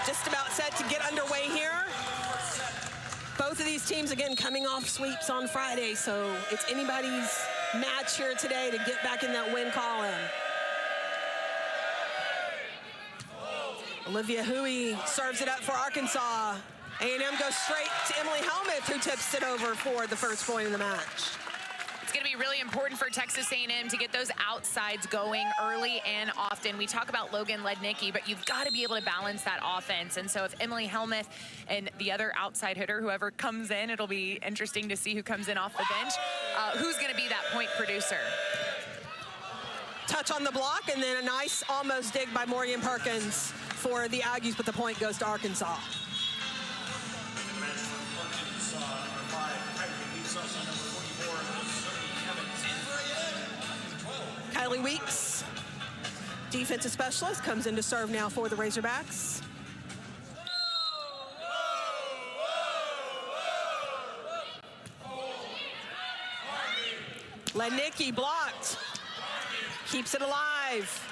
just about set to get underway here. Both of these teams, again, coming off sweeps on Friday, so it's anybody's match here today to get back in that win column. Olivia Huey serves it up for Arkansas. A&M goes straight to Emily Helmuth, who tips it over for the first point of the match. It's going to be really important for Texas A&M to get those outsides going early and often. We talk about Logan Lednicki, but you've got to be able to balance that offense. And so if Emily Helmuth and the other outside hitter, whoever comes in, it'll be interesting to see who comes in off the bench. Who's going to be that point producer? Touch on the block, and then a nice almost dig by Morgan Perkins for the Aggies, but the point goes to Arkansas. Kylie Weeks, defensive specialist, comes in to serve now for the Razorbacks. Lednicki blocked, keeps it alive.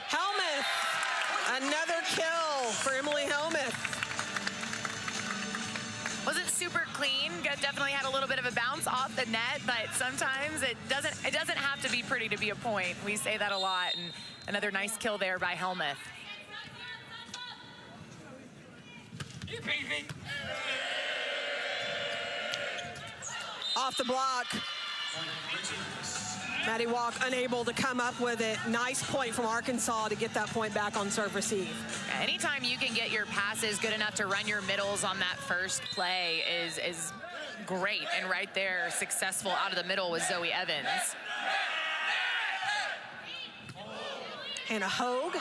Helmuth, another kill for Emily Helmuth. Wasn't super clean. Definitely had a little bit of a bounce off the net, but sometimes it doesn't have to be pretty to be a point. We say that a lot, and another nice kill there by Helmuth. Off the block. Maddie Walk unable to come up with it. Nice point from Arkansas to get that point back on serve receive. Anytime you can get your passes good enough to run your middles on that first play is great. And right there, successful out of the middle with Zoe Evans. Hannah Hogue,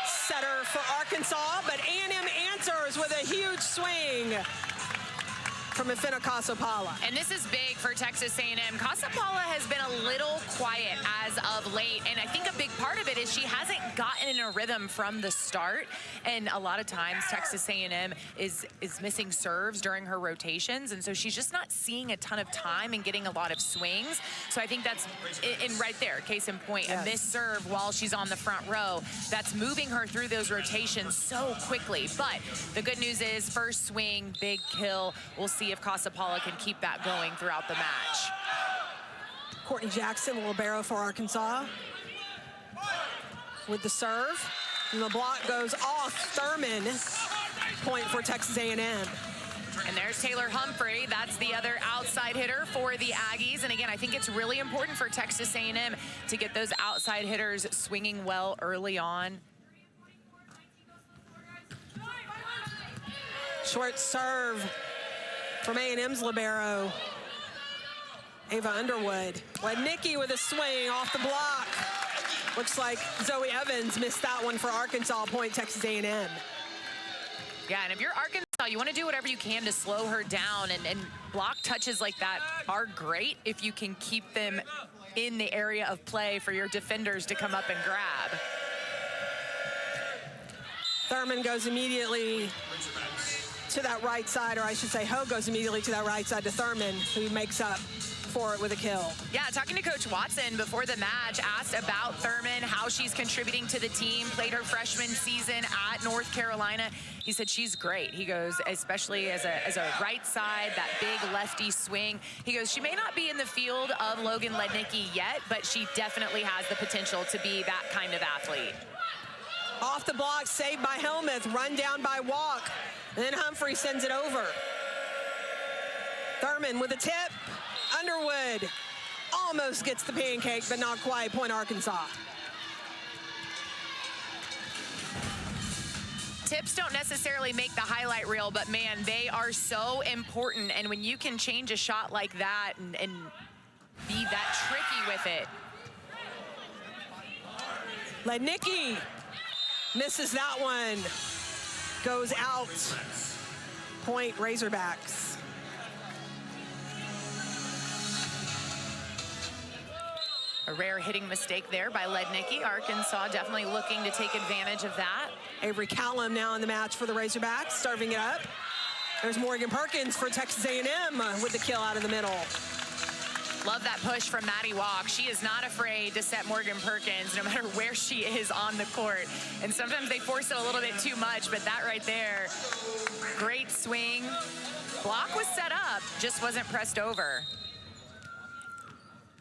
setter for Arkansas, but A&M answers with a huge swing from Ifena Kasapala. And this is big for Texas A&M. Kasapala has been a little quiet as of late, and I think a big part of it is she hasn't gotten in a rhythm from the start, and a lot of times Texas A&M is missing serves during her rotations, and so she's just not seeing a ton of time and getting a lot of swings. So I think that's in right there, case in point, yes. A missed serve while she's on the front row. That's moving her through those rotations so quickly. But the good news is first swing, big kill. We'll see if Kasapala can keep that going throughout the match. Courtney Jackson, the libero for Arkansas, with the serve. And the block goes off Thurman. Point for Texas A&M. And there's Taylor Humphrey. That's the other outside hitter for the Aggies. And again, I think it's really important for Texas A&M to get those outside hitters swinging well early on. Short serve from A&M's libero, Ava Underwood. Lednicki with a swing off the block. Looks like Zoe Evans missed that one for Arkansas. Point Texas A&M. Yeah, and if you're Arkansas, you want to do whatever you can to slow her down, and block touches like that are great if you can keep them in the area of play for your defenders to come up and grab. Thurman goes immediately to that right side, or I should say Hogue goes immediately to that right side to Thurman, who makes up for it with a kill. Yeah, talking to Coach Watson before the match, asked about Thurman, how she's contributing to the team, played her freshman season at North Carolina. He said she's great. He goes, especially as a right side, that big lefty swing. He goes, she may not be in the field of Logan Lednicki yet, but she definitely has the potential to be that kind of athlete. Off the block, saved by Helmuth, run down by Walk. And then Humphrey sends it over. Thurman with a tip. Underwood almost gets the pancake, but not quite. Point Arkansas. Tips don't necessarily make the highlight reel, but man, they are so important. And when you can change a shot like that and be that tricky with it. Lednicki misses that one. Goes out. Point Razorbacks. A rare hitting mistake there by Lednicki. Arkansas definitely looking to take advantage of that. Avery Callum now in the match for the Razorbacks, serving it up. There's Morgan Perkins for Texas A&M with the kill out of the middle. Love that push from Maddie Walk. She is not afraid to set Morgan Perkins no matter where she is on the court. And sometimes they force it a little bit too much, but that right there, great swing. Block was set up, just wasn't pressed over.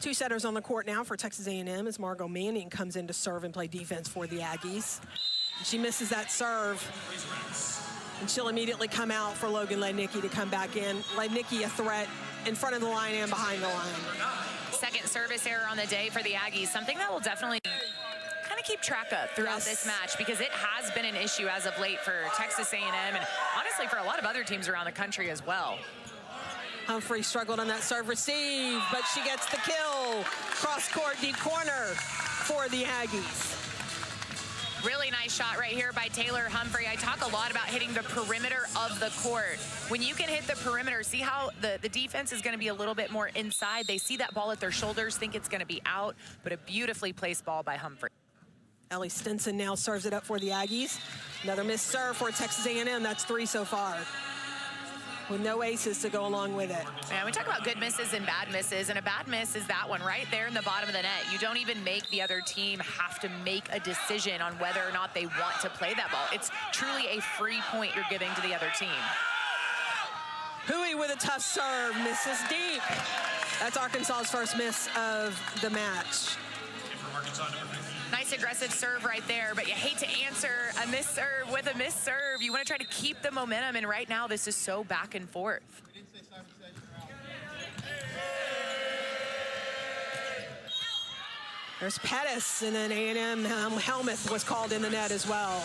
Two setters on the court now for Texas A&M as Margot Manning comes in to serve and play defense for the Aggies. She misses that serve. And she'll immediately come out for Logan Lednicki to come back in. Lednicki a threat in front of the line and behind the line. Second service error on the day for the Aggies, something that will definitely kind of keep track of throughout this match, because it has been an issue as of late for Texas A&M and honestly for a lot of other teams around the country as well. Humphrey struggled on that serve receive, but she gets the kill. Cross-court deep corner for the Aggies. Really nice shot right here by Taylor Humphrey. I talk a lot about hitting the perimeter of the court. When you can hit the perimeter, see how the defense is going to be a little bit more inside. They see that ball at their shoulders, think it's going to be out, but a beautifully placed ball by Humphrey. Ellie Stinson now serves it up for the Aggies. Another missed serve for Texas A&M. That's 3 so far, with no aces to go along with it. Yeah, we talk about good misses and bad misses, and a bad miss is that one right there in the bottom of the net. You don't even make the other team have to make a decision on whether or not they want to play that ball. It's truly a free point you're giving to the other team. Hui with a tough serve, misses deep. That's Arkansas's first miss of the match. Nice aggressive serve right there, but you hate to answer a miss serve with a miss serve. You want to try to keep the momentum, and right now this is so back and forth. There's Pettis, and then A&M Helmuth was called in the net as well.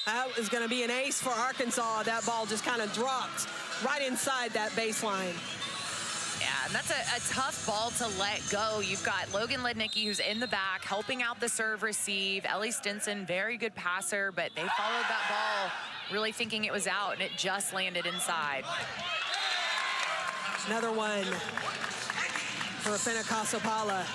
That is going to be an ace for Arkansas. That ball just kind of dropped right inside that baseline. Yeah, and that's a tough ball to let go. You've got Logan Lednicki, who's in the back, helping out the serve receive. Ellie Stinson, very good passer, but they followed that ball really thinking it was out, and it just landed inside. Another one for Afena Kasapala.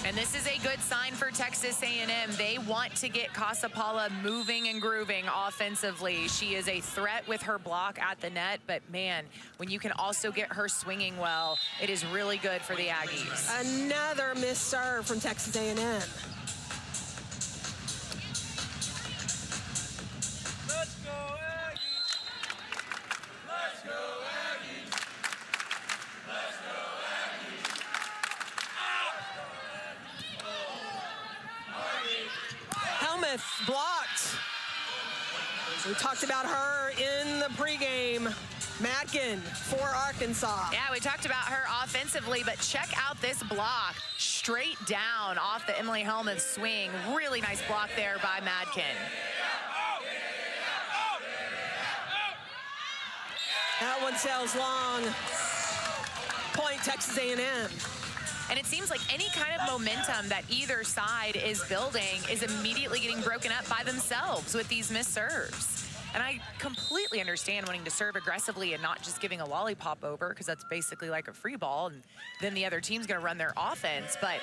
And this is a good sign for Texas A&M. They want to get Kasapala moving and grooving offensively. She is a threat with her block at the net, but man, when you can also get her swinging well, it is really good for the Aggies. Another missed serve from Texas A&M. Let's go Aggies! Let's go Aggies! Let's go Aggies! Helmuth blocked. We talked about her in the pregame. Madkin for Arkansas. Yeah, we talked about her offensively, but check out this block. Straight down off the Emily Helmuth swing. Really nice block there by Madkin. That one sails long. Point Texas A&M. And it seems like any kind of momentum that either side is building is immediately getting broken up by themselves with these missed serves. And I completely understand wanting to serve aggressively and not just giving a lollipop over, because that's basically like a free ball, and then the other team's going to run their offense. But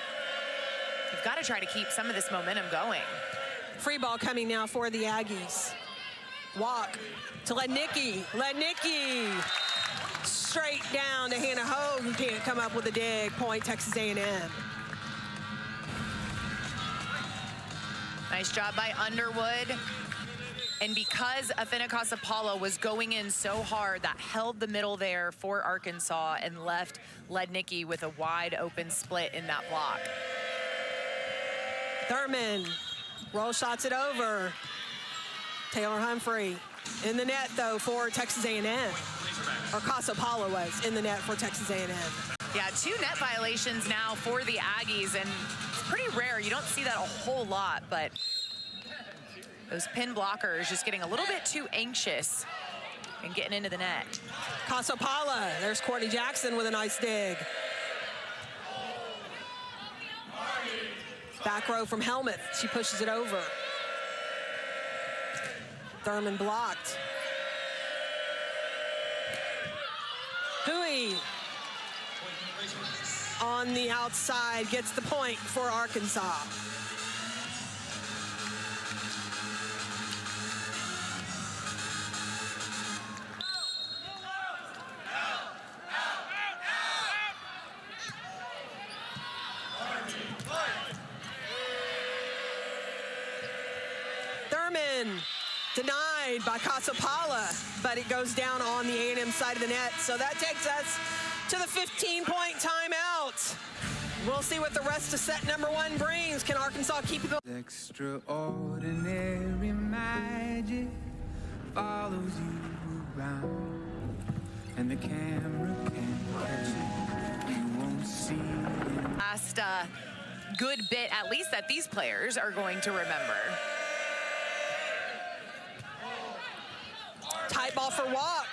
you've got to try to keep some of this momentum going. Free ball coming now for the Aggies. Walk to Lednicki. Lednicki straight down to Hannah Hogue, who can't come up with a dig. Point Texas A&M. Nice job by Underwood. And because Afena Kasapala was going in so hard, that held the middle there for Arkansas and left Lednicki with a wide open split in that block. Thurman roll shots it over. Taylor Humphrey in the net, though, for Texas A&M. Or Kasapala was in the net for Texas A&M. Yeah, 2 net violations now for the Aggies, and it's pretty rare. You don't see that a whole lot, but those pin blockers just getting a little bit too anxious and getting into the net. Kasapala, there's Courtney Jackson with a nice dig. Back row from Helmuth, she pushes it over. Thurman blocked. Nicky on the outside gets the point for Arkansas. Thurman denied by Casapala, but it goes down on the A&M side of the net. So that takes us to the 15-point timeout. We'll see what the rest of set number 1 brings. Can Arkansas keep it? Extraordinary magic follows you around, and the camera can't catch it. You won't see it. Last good bit, at least, that these players are going to remember. Tight ball for Walk,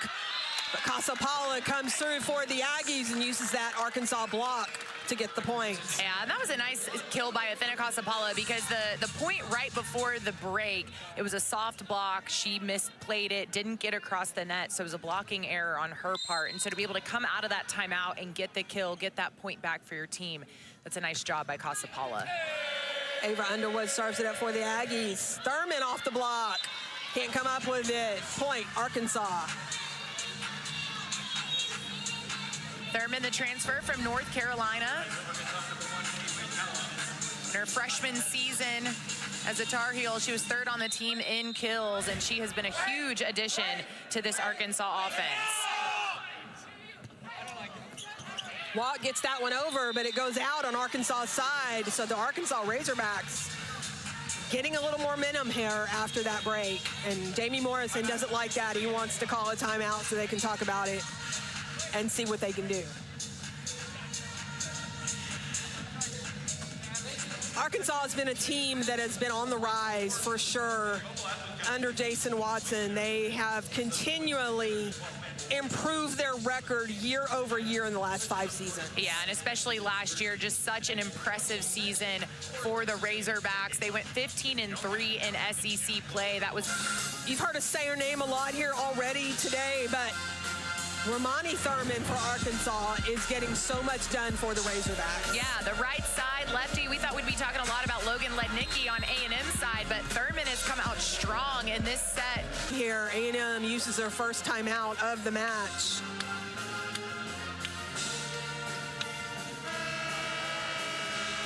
but Casapala comes through for the Aggies and uses that Arkansas block to get the point. Yeah, and that was a nice kill by Athena Casapala, because the point right before the break, it was a soft block. She misplayed it, didn't get across the net, so it was a blocking error on her part. And so to be able to come out of that timeout and get the kill, get that point back for your team, that's a nice job by Casapala. Ava Underwood serves it up for the Aggies. Thurman off the block. Can't come up with it. Point, Arkansas. Thurman, the transfer from North Carolina. In her freshman season as a Tar Heel, she was 3rd on the team in kills, and she has been a huge addition to this Arkansas offense. Watt gets that one over, but it goes out on Arkansas's side. So the Arkansas Razorbacks getting a little more momentum here after that break. And Jamie Morrison doesn't like that. He wants to call a timeout so they can talk about it and see what they can do. Arkansas has been a team that has been on the rise for sure under Jason Watson. They have continually improved their record year over year in the last 5 seasons. Yeah, and especially last year, just such an impressive season for the Razorbacks. They went 15-3 in SEC play. That was... You've heard us say her name a lot here already today, but Romani Thurman for Arkansas is getting so much done for the Razorbacks. Yeah, the right side lefty. We thought we'd be talking a lot about Logan Lednicki on A&M's side, but Thurman has come out strong in this set. Here, A&M uses their first timeout of the match.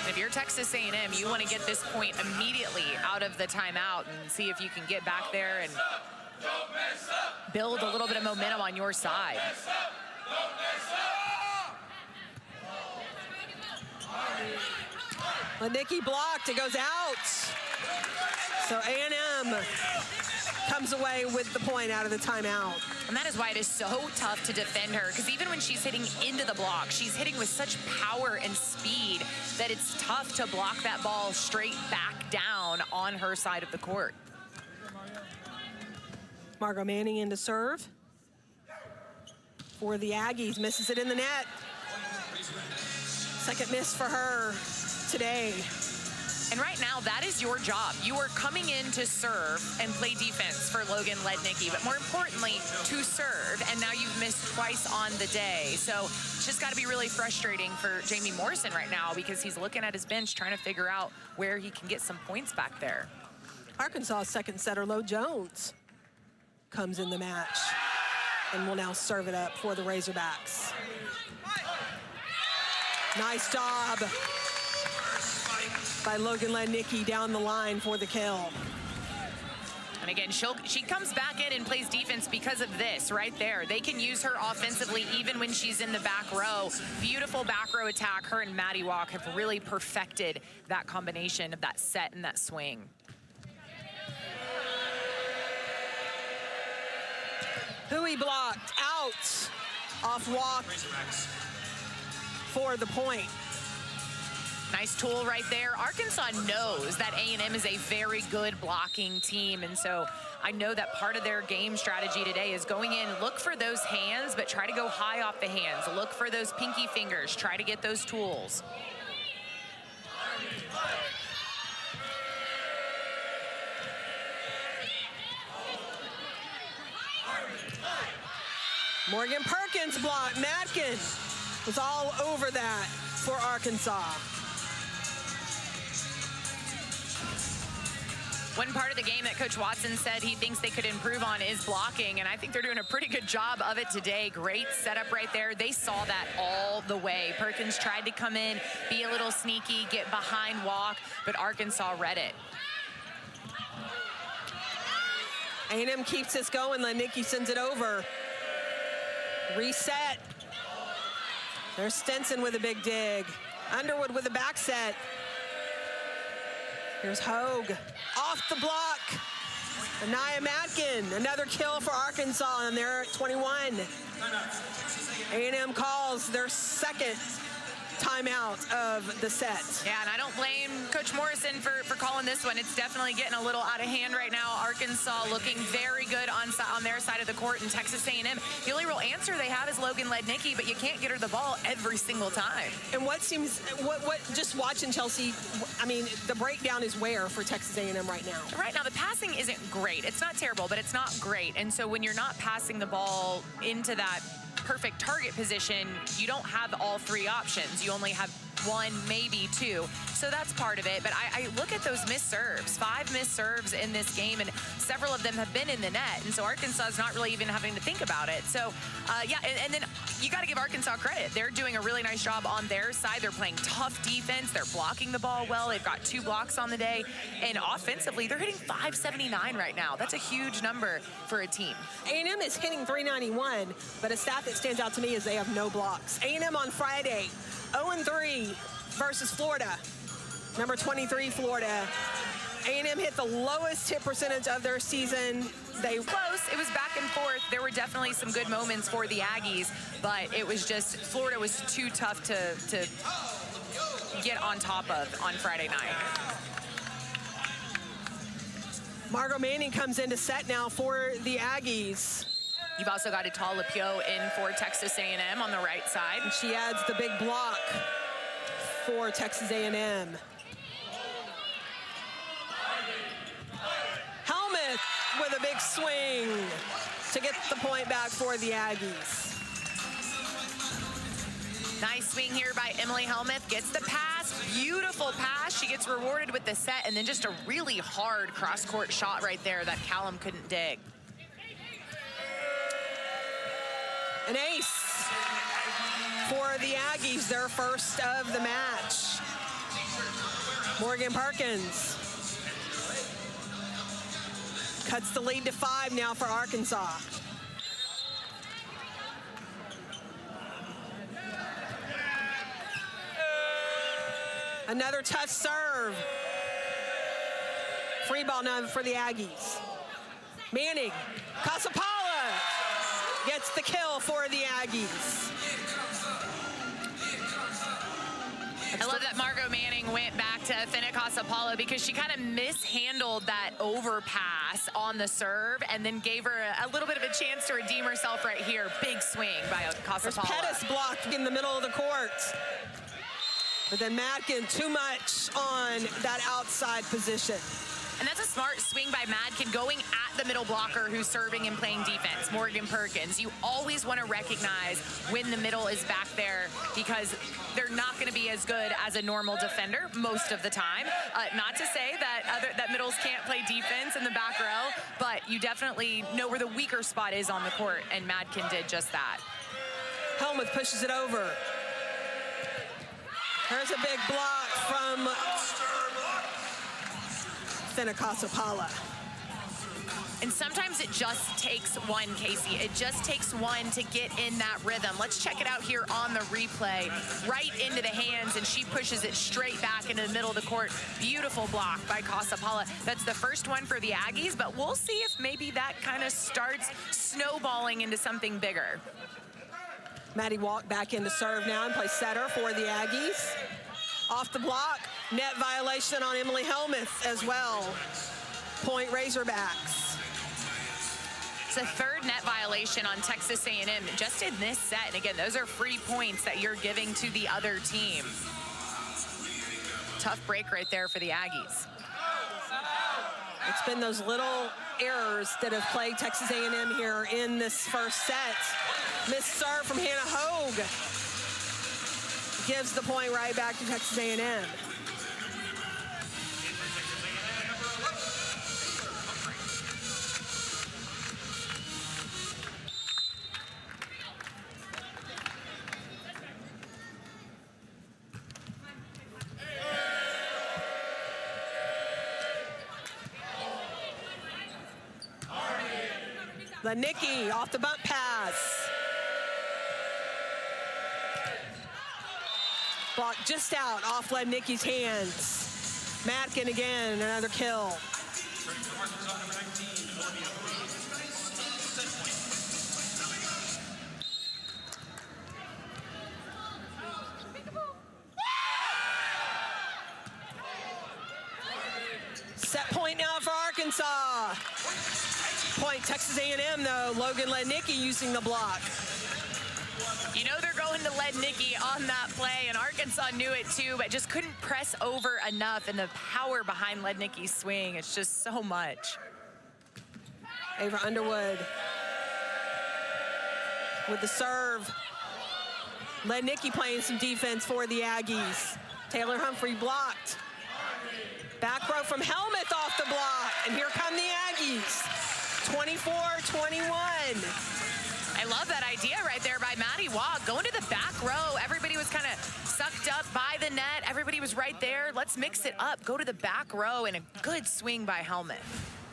If you're Texas A&M, you want to get this point immediately out of the timeout and see if you can get back there and build a little bit of momentum on your side. Lednicki blocked, it goes out. So A&M comes away with the point out of the timeout. And that is why it is so tough to defend her, because even when she's hitting into the block, she's hitting with such power and speed that it's tough to block that ball straight back down on her side of the court. Margot Manning in to serve for the Aggies, misses it in the net. Second miss for her today. And right now, that is your job. You are coming in to serve and play defense for Logan Lednicki, but more importantly, to serve, and now you've missed twice on the day. So it's just got to be really frustrating for Jamie Morrison right now, because he's looking at his bench trying to figure out where he can get some points back there. Arkansas' second setter, Lo Jones, comes in the match and will now serve it up for the Razorbacks. Nice job by Logan Lednicki down the line for the kill. And again, she comes back in and plays defense because of this right there. They can use her offensively even when she's in the back row. Beautiful back row attack. Her and Maddie Walk have really perfected that combination of that set and that swing. Hui blocked out off Walk for the point. Nice tool right there. Arkansas knows that A&M is a very good blocking team, and so I know that part of their game strategy today is going in, look for those hands, but try to go high off the hands. Look for those pinky fingers. Try to get those tools. Morgan Perkins block. Madkin was all over that for Arkansas. One part of the game that Coach Watson said he thinks they could improve on is blocking, and I think they're doing a pretty good job of it today. Great setup right there. They saw that all the way. Perkins tried to come in, be a little sneaky, get behind walk, but Arkansas read it. A&M keeps this going. Lednicki sends it over. Reset. There's Stinson with a big dig. Underwood with a back set. Here's Hogue. Off the block. Anaya Madkin. Another kill for Arkansas, and they're at 21. A&M calls their second timeout of the set. Yeah, and I don't blame Coach Morrison for calling this one. It's definitely getting a little out of hand right now. Arkansas looking very good on their side of the court, and Texas A&M, the only real answer they have is Logan Lednicki, but you can't get her the ball every single time. And what just watching Chelsea, I mean, the breakdown is where for Texas A&M right now? Right now, the passing isn't great. It's not terrible, but it's not great. And so when you're not passing the ball into that perfect target position, you don't have all three options. You only have one, maybe two. So that's part of it. But I look at those missed serves, 5 missed serves in this game, and several of them have been in the net. And so Arkansas is not really even having to think about it. So, yeah, and then you got to give Arkansas credit. They're doing a really nice job on their side. They're playing tough defense. They're blocking the ball well. They've got 2 blocks on the day. And offensively, they're hitting .579 right now. That's a huge number for a team. A&M is hitting .391, but a stat that stands out to me is they have no blocks. A&M on Friday, 0-3 versus Florida. Number 23, Florida. A&M hit the lowest hit percentage of their season. They close. It was back and forth. There were definitely some good moments for the Aggies, but it was just Florida was too tough to get on top of on Friday night. Margot Manning comes into set now for the Aggies. You've also got Ital Lapio in for Texas A&M on the right side. And she adds the big block for Texas A&M. Helmuth with a big swing to get the point back for the Aggies. Nice swing here by Emily Helmuth. Gets the pass. Beautiful pass. She gets rewarded with the set, and then just a really hard cross-court shot right there that Callum couldn't dig. An ace for the Aggies, their first of the match. Morgan Perkins cuts the lead to 5 now for Arkansas. Another tough serve. Free ball now for the Aggies. Manning, Casapala gets the kill for the Aggies. I love that Margot Manning went back to Finna Casapala because she kind of mishandled that overpass on the serve and then gave her a little bit of a chance to redeem herself right here. Big swing by Casapala. There's Pettis blocked in the middle of the court. But then Madkin too much on that outside position. And that's a smart swing by Madkin going at the middle blocker who's serving and playing defense, Morgan Perkins. You always want to recognize when the middle is back there because they're not going to be as good as a normal defender most of the time. Not to say that middles can't play defense in the back row, but you definitely know where the weaker spot is on the court, and Madkin did just that. Helmuth pushes it over. There's a big block from Finna Casapala. And sometimes it just takes one, Casey. It just takes one to get in that rhythm. Let's check it out here on the replay. Right into the hands, and she pushes it straight back into the middle of the court. Beautiful block by Casapala. That's the first one for the Aggies, but we'll see if maybe that kind of starts snowballing into something bigger. Maddie walked back in to serve now and play setter for the Aggies. Off the block, net violation on Emily Helmuth as well. Point Razorbacks. It's a third net violation on Texas A&M just in this set. And again, those are free points that you're giving to the other team. Tough break right there for the Aggies. It's been those little errors that have plagued Texas A&M here in this first set. Missed serve from Hannah Hogue gives the point right back to Texas A&M. Lednicki off the bump pass. Block just out off Lednicki's hands. Matkin again, another kill. Set point now for Arkansas. Point Texas A&M though, Logan Lednicki using the block. You know they're going to Lednicki on that play, and Arkansas knew it too, but just couldn't press over enough, and the power behind Lednicki's swing, it's just so much. Ava Underwood with the serve. Lednicki playing some defense for the Aggies. Taylor Humphrey blocked. Back row from Helmuth off the block, and here come the Aggies. 24-21. I love that idea right there by Maddie Waugh. Going to the back row. Everybody was kind of sucked up by the net. Everybody was right there. Let's mix it up. Go to the back row, and a good swing by Helmuth.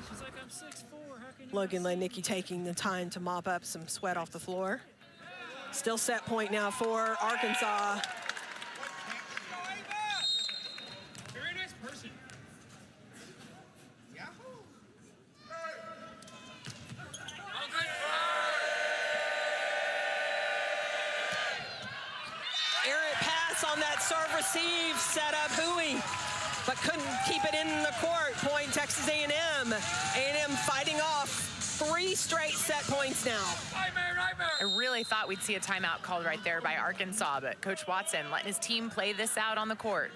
She's like, I'm 6'4", how can you Logan Lednicki taking the time to mop up some sweat off the floor. Still set point now for Arkansas. Very nice person. Errant pass on that serve receive, set up Bowie, but couldn't keep it in the court. Point Texas A&M. A&M fighting off 3 straight set points now. I really thought we'd see a timeout called right there by Arkansas, but Coach Watson letting his team play this out on the court.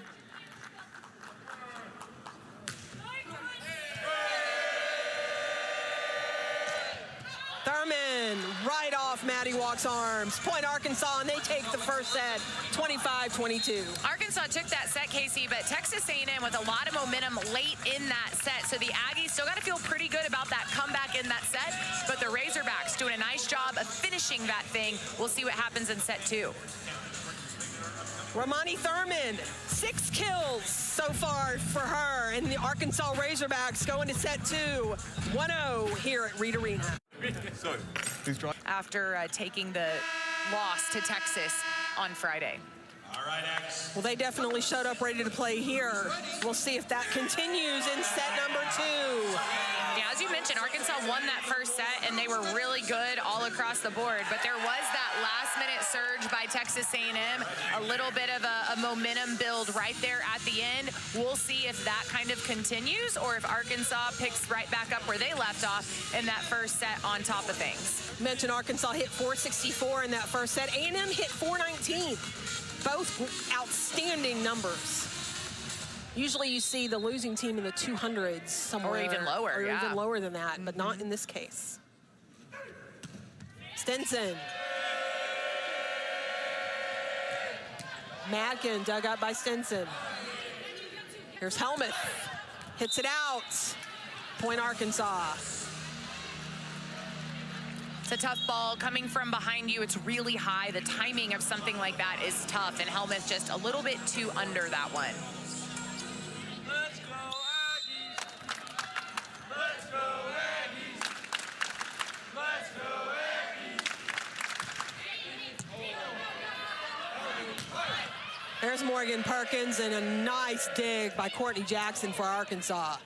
Thurman right off Maddie Walk's arms. Point Arkansas, and they take the first set, 25-22. Arkansas took that set, Casey, but Texas A&M with a lot of momentum late in that set. So the Aggies still got to feel pretty good about that comeback in that set, but the Razorbacks doing a nice job of finishing that thing. We'll see what happens in set 2. Romani Thurman, 6 kills so far for her, and the Arkansas Razorbacks going to set 2, 1-0 here at Reed Arena. After taking the loss to Texas on Friday. All right, X. Well, they definitely showed up ready to play here. We'll see if that continues in set number 2. Yeah, as you mentioned, Arkansas won that first set, and they were really good all across the board. But there was that last-minute surge by Texas A&M, a little bit of a momentum build right there at the end. We'll see if that kind of continues or if Arkansas picks right back up where they left off in that first set on top of things. Mentioned Arkansas hit 464 in that first set. A&M hit 419. Both outstanding numbers. Usually you see the losing team in the 200s somewhere. Or even lower, or yeah. even lower than that, but not in this case. Stinson. Madkin dug up by Stinson. Here's Helmuth. Hits it out. Point Arkansas. It's a tough ball coming from behind you. It's really high. The timing of something like that is tough, and Helmuth just a little bit too under that one. Let's go, Aggies. Let's go, Aggies. Let's go, Aggies. There's Morgan Perkins, and a nice dig by Courtney Jackson for Arkansas.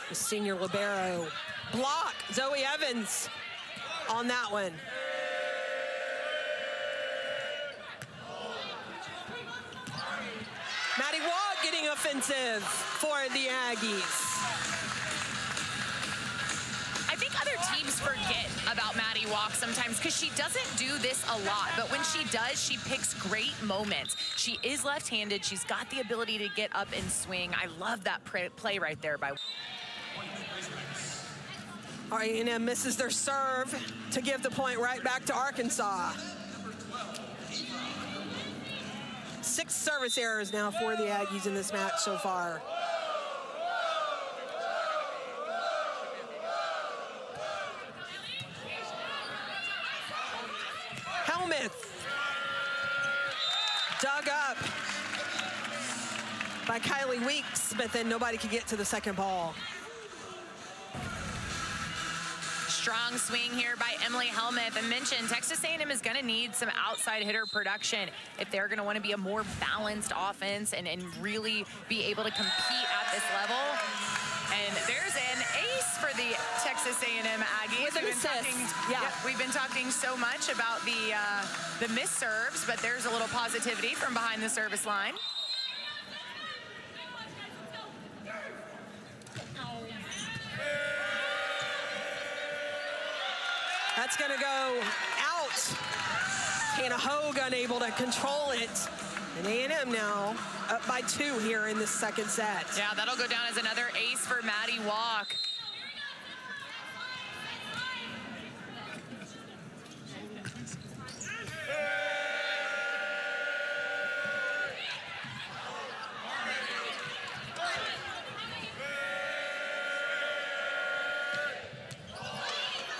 The senior libero. Block, Zoe Evans on that one. Maddie Waugh getting offensive for the Aggies. I think other teams forget about Maddie Waugh sometimes because she doesn't do this a lot, but when she does, she picks great moments. She is left-handed. She's got the ability to get up and swing. I love that play right there by A&M misses their serve to give the point right back to Arkansas. 6 service errors now for the Aggies in this match so far. Helmuth dug up by Kylie Weeks, but then nobody could get to the second ball. Strong swing here by Emily Helmuth. I mentioned Texas A&M is going to need some outside hitter production if they're going to want to be a more balanced offense and really be able to compete at this level. And there's an ace for the Texas A&M Aggies. With an assist. We've been talking so much about the missed serves, but there's a little positivity from behind the service line. That's going to go out. Hannah Hogue unable to control it. And A&M now up by 2 here in this second set. Yeah, that'll go down as another ace for Maddie Walk.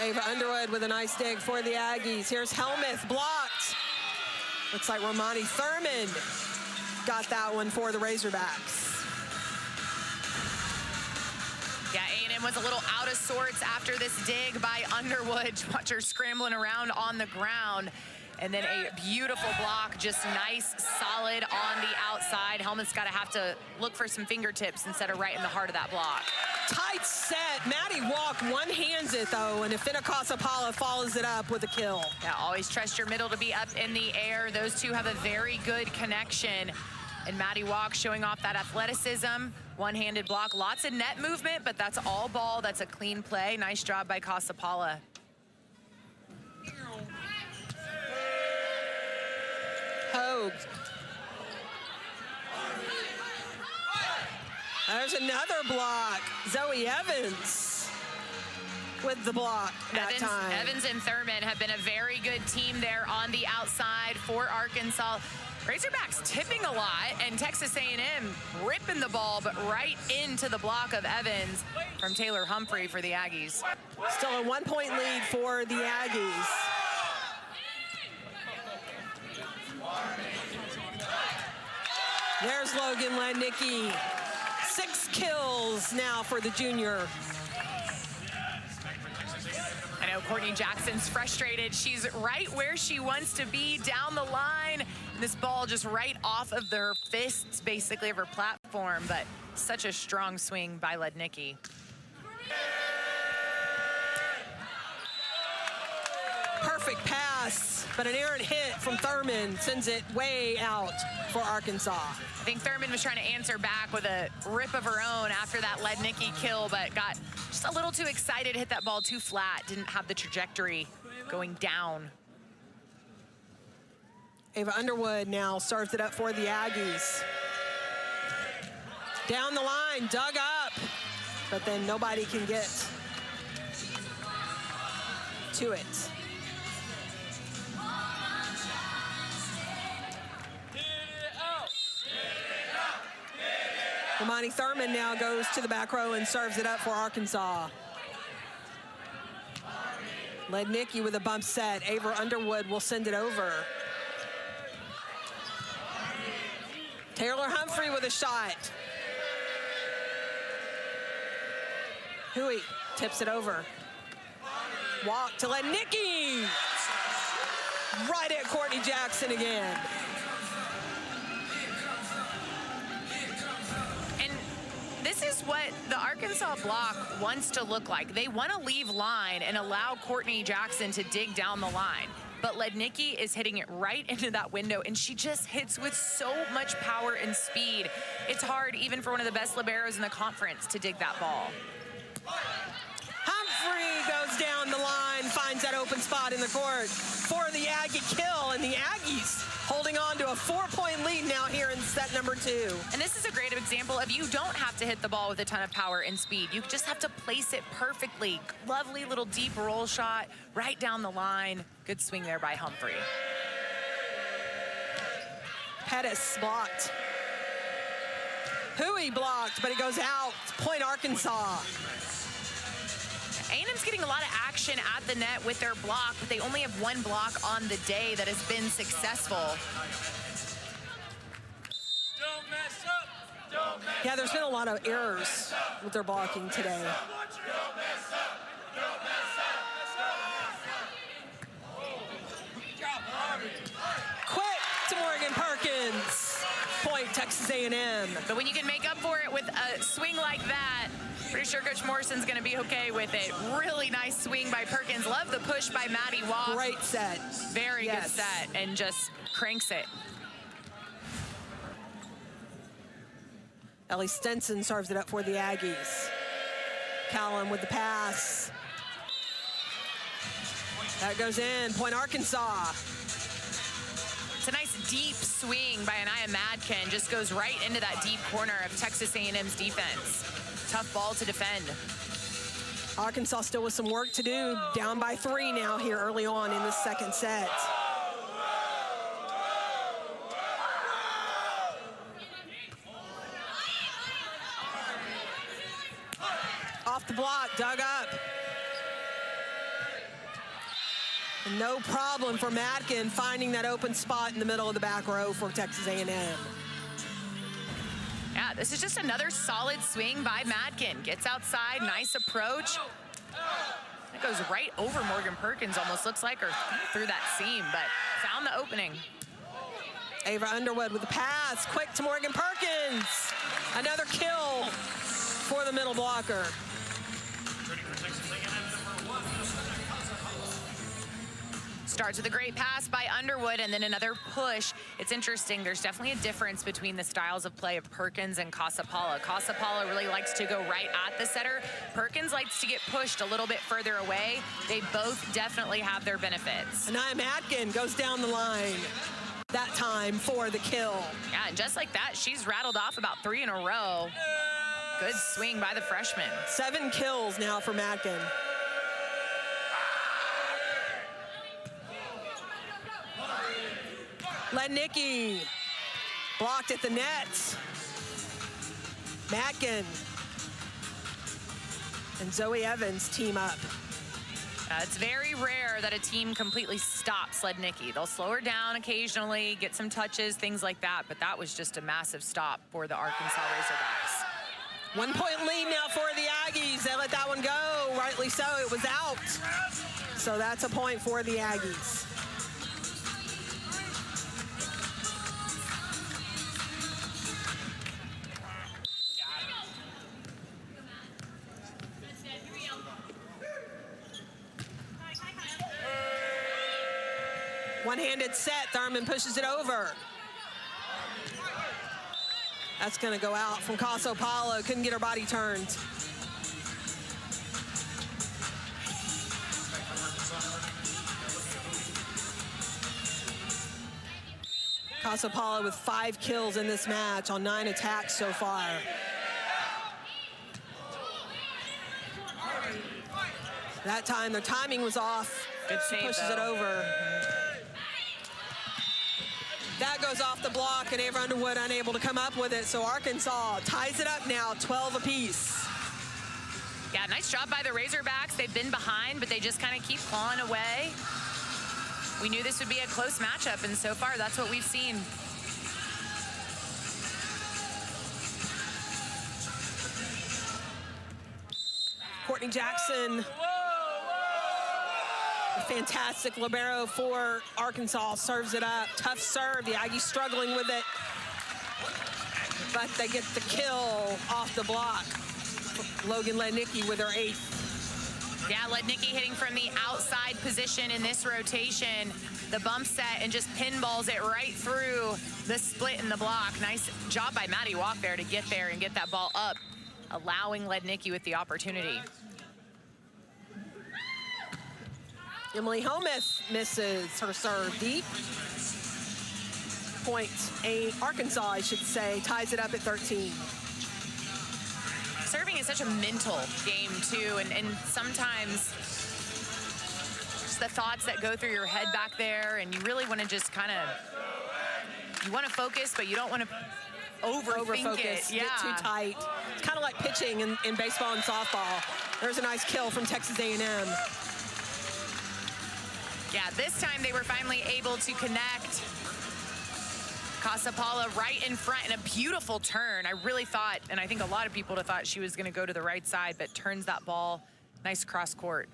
Ava Underwood with a nice dig for the Aggies. Here's Helmuth blocked. Looks like Romani Thurmond got that one for the Razorbacks. Yeah, A&M was a little out of sorts after this dig by Underwood. Watch her scrambling around on the ground. And then a beautiful block, just nice, solid on the outside. Helmuth's got to have to look for some fingertips instead of right in the heart of that block. Tight set. Maddie Walk one-hands it, though, and Afina Kasapala follows it up with a kill. Yeah, always trust your middle to be up in the air. Those two have a very good connection. And Maddie Walk showing off that athleticism, one-handed block. Lots of net movement, but that's all ball. That's a clean play. Nice job by Kasapala. Hogue. There's another block. Zoe Evans with the block that time. Evans and Thurmond have been a very good team there on the outside for Arkansas. Razorbacks tipping a lot, and Texas A&M ripping the ball, but right into the block of Evans from Taylor Humphrey for the Aggies. Still a 1-point lead for the Aggies. There's Logan Lednicki. 6 kills now for the junior. I know Courtney Jackson's frustrated. She's right where she wants to be down the line. This ball just right off of her fists, basically, of her platform, but such a strong swing by Lednicki. Perfect pass, but an errant hit from Thurmond sends it way out for Arkansas. I think Thurmond was trying to answer back with a rip of her own after that Lednicki kill, but got just a little too excited, hit that ball too flat, didn't have the trajectory going down. Ava Underwood now serves it up for the Aggies. Down the line, dug up, but then nobody can get to it. Romani Thurmond now goes to the back row and serves it up for Arkansas. Lednicki with a bump set. Ava Underwood will send it over. Taylor Humphrey with a shot. Hui tips it over. Walk to Lednicki. Right at Courtney Jackson again. This is what the Arkansas block wants to look like. They want to leave line and allow Courtney Jackson to dig down the line. But Lednicki is hitting it right into that window, and she just hits with so much power and speed. It's hard, even for one of the best liberos in the conference, to dig that ball. Humphrey goes down the line, finds that open spot in the court for the Aggie kill, and the Aggies Aggies holding on to a 4-point lead now here in set number 2. And this is a great example of you don't have to hit the ball with a ton of power and speed. You just have to place it perfectly. Lovely little deep roll shot right down the line. Good swing there by Humphrey. Pettis blocked. Hui blocked, but it goes out. Point Arkansas. A&M's getting a lot of action at the net with their block, but they only have one block on the day that has been successful. Don't mess up. Don't mess Yeah, there's been a lot of errors with their blocking today. Quick to Morgan Perkins. Point Texas A&M. But when you can make up for it with a swing like that, pretty sure Coach Morrison's going to be okay with it. Really nice swing by Perkins. Love the push by Maddie Walk. Great set. Very Yes. good set, and just cranks it. Ellie Stenson serves it up for the Aggies. Callum with the pass. That goes in. Point Arkansas. It's a nice deep swing by Anaya Madkin. Just goes right into that deep corner of Texas A&M's defense. Tough ball to defend. Arkansas still with some work to do. Down by 3 now here early on in the second set. Off the block, dug up. And no problem for Madkin finding that open spot in the middle of the back row for Texas A&M. Yeah, this is just another solid swing by Madkin. Gets outside, nice approach. That goes right over Morgan Perkins, almost looks like, or through that seam, but found the opening. Ava Underwood with the pass, quick to Morgan Perkins. Another kill for the middle blocker. Starts with a great pass by Underwood and then another push. It's interesting, there's definitely a difference between the styles of play of Perkins and Casapala. Casapala really likes to go right at the setter. Perkins likes to get pushed a little bit further away. They both definitely have their benefits. Anaya Madkin goes down the line that time for the kill. Yeah, and just like that, she's rattled off about 3 in a row. Good swing by the freshman. 7 kills now for Madkin. Lednicki blocked at the net. Madkin and Zoe Evans team up. It's very rare that a team completely stops Lednicki. They'll slow her down occasionally, get some touches, things like that, but that was just a massive stop for the Arkansas Razorbacks. 1-point lead now for the Aggies. They let that one go, rightly so, it was out. So that's a point for the Aggies. One-handed set, Thurman pushes it over. That's gonna go out from Casapala, couldn't get her body turned. Casapala with 5 kills in this match on 9 attacks so far. That time, their timing was off. Good She save, pushes though. it over. That goes off the block, and Ava Underwood unable to come up with it, so Arkansas ties it up now, 12 apiece. Yeah, nice job by the Razorbacks. They've been behind, but they just kind of keep clawing away. We knew this would be a close matchup, and so far, that's what we've seen. Courtney Jackson, a fantastic libero for Arkansas, serves it up. Tough serve, the Aggies struggling with it. But they get the kill off the block. Logan Lednicki with her 8th. Yeah, Lednicki hitting from the outside position in this rotation. The bump set and just pinballs it right through the split in the block. Nice job by Maddie Walk there to get there and get that ball up, allowing Lednicki with the opportunity. Emily Hometh misses her serve deep. points. Arkansas, I should say, ties it up at 13. Serving is such a mental game, too, and sometimes just the thoughts that go through your head back there, and you really want to just kind of, you want to focus, but you don't want to overthink it. Get too tight. It's kind of like pitching in baseball and softball. There's a nice kill from Texas A&M. Yeah, this time they were finally able to connect. Casapala right in front in a beautiful turn. I really thought, and I think a lot of people thought she was going to go to the right side, but turns that ball. Nice cross court.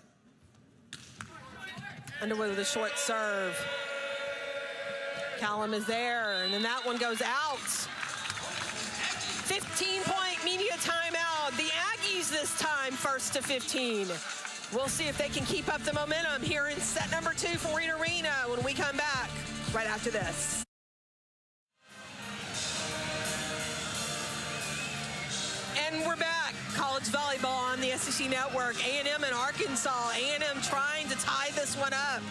Underwood with a short serve. Callum is there, and then that one goes out. 15-point media timeout. The Aggies this time first to 15. We'll see if they can keep up the momentum here in set number 2 for Reed Arena when we come back right after this. And we're back. College volleyball on the SEC Network. A&M and Arkansas. A&M trying to tie this one up.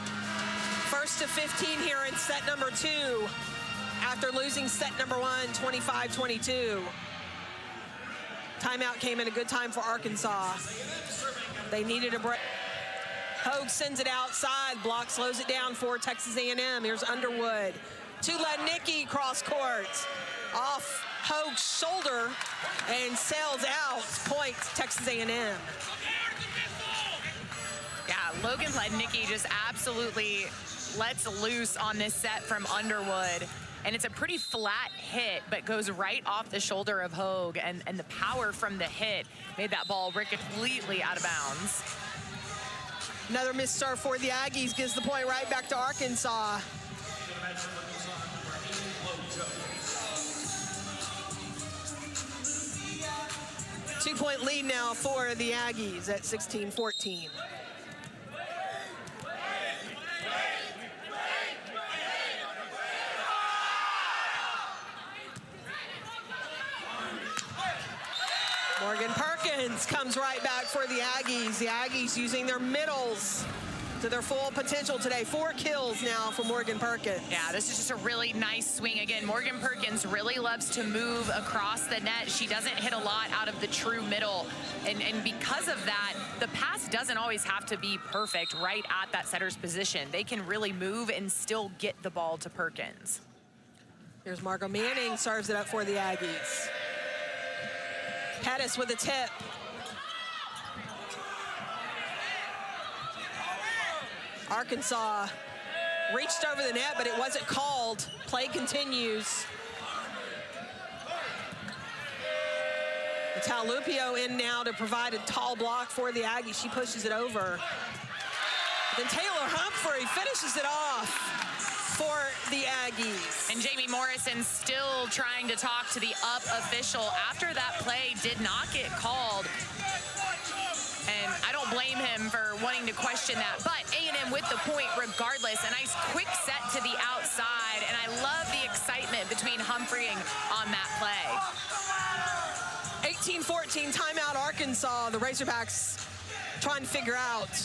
First to 15 here in set number 2 after losing set number 1, 25-22. Timeout came in a good time for Arkansas. They needed a break. Hogue sends it outside. Block slows it down for Texas A&M. Here's Underwood to Lednicki cross court. Off Hogue's shoulder and sails out. Point Texas A&M. Yeah, Logan Lednicki just absolutely lets loose on this set from Underwood. And it's a pretty flat hit, but goes right off the shoulder of Hogue. And the power from the hit made that ball ricocheted completely out of bounds. Another missed serve for the Aggies gives the point right back to Arkansas. Two-point lead now for the Aggies at 16-14. Morgan Perkins comes right back for the Aggies. The Aggies using their middles to their full potential today. 4 kills now for Morgan Perkins. Yeah, this is just a really nice swing. Again, Morgan Perkins really loves to move across the net. She doesn't hit a lot out of the true middle. And because of that, the pass doesn't always have to be perfect right at that setter's position. They can really move and still get the ball to Perkins. Here's Margot Manning, serves it up for the Aggies. Pettis with a tip. Arkansas reached over the net, but it wasn't called. Play continues. Talupio in now to provide a tall block for the Aggies. She pushes it over. Then Taylor Humphrey finishes it off for the Aggies. And Jamie Morrison still trying to talk to the up official after that play did not get called. And I don't blame him for wanting to question that. But A&M with the point regardless. A nice quick set to the outside. And I love the excitement between Humphrey on that play. 18-14, timeout Arkansas. The Razorbacks trying to figure out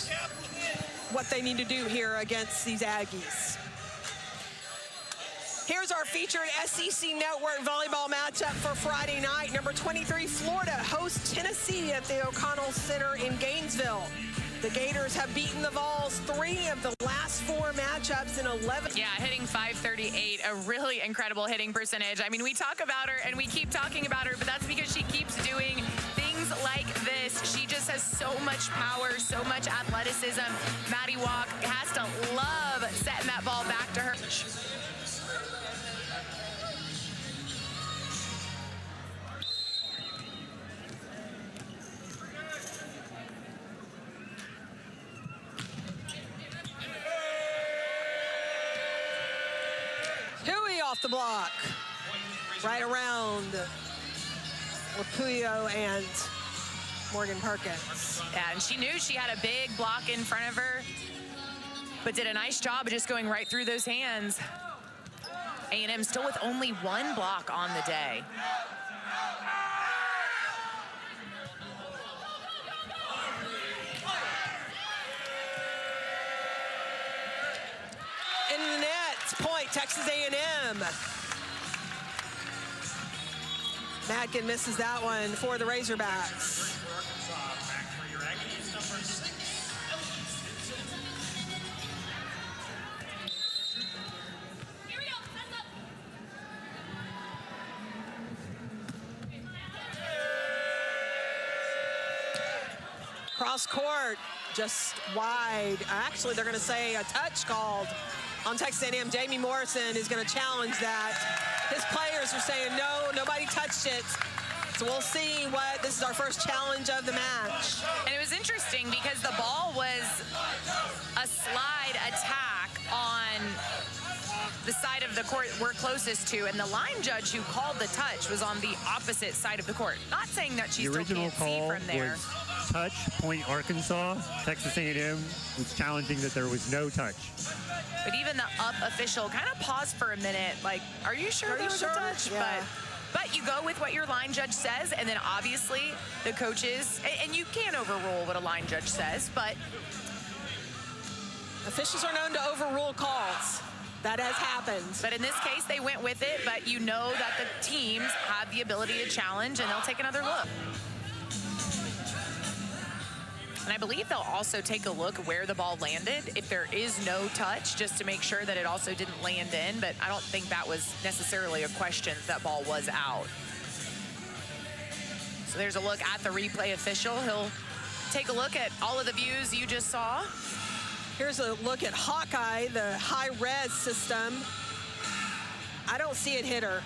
what they need to do here against these Aggies. Here's our featured SEC Network volleyball matchup for Friday night. Number 23, Florida hosts Tennessee at the O'Connell Center in Gainesville. The Gators have beaten the Vols 3 of the last 4 matchups in 11. Yeah, hitting .538, a really incredible hitting percentage. I mean, we talk about her and we keep talking about her, but that's because she keeps doing things like this. She just has so much power, so much athleticism. Maddie Walk has to love setting that ball back to her. Off the block, right around Lapuyo and Morgan Perkins. Yeah, and she knew she had a big block in front of her, but did a nice job of just going right through those hands. A&M still with only 1 block on the day. In the net, point, Texas A&M. Madkin misses that one for the Razorbacks. Cross court, just wide. Actually, they're going to say a touch called on Texas A&M. Jamie Morrison is going to challenge that. His players are saying, no, nobody touched it. So we'll see what, this is our first challenge of the match. And it was interesting because the ball was a slide attack on the side of the court we're closest to, and the line judge who called the touch was on the opposite side of the court. Not saying that she still can't see from there. Was touch, point Arkansas. Texas A&M was challenging that there was no touch. But even the up official kind of paused for a minute, like, are you sure there was a touch? Yeah. But you go with what your line judge says, and then obviously the coaches, and you can't overrule what a line judge says, but officials are known to overrule calls. That has happened. But in this case, they went with it, but you know that the teams have the ability to challenge, and they'll take another look. And I believe they'll also take a look where the ball landed if there is no touch, just to make sure that it also didn't land in. But I don't think that was necessarily a question. That ball was out. So there's a look at the replay official. He'll take a look at all of the views you just saw. Here's a look at Hawkeye, the high-res system. I don't see it hit her.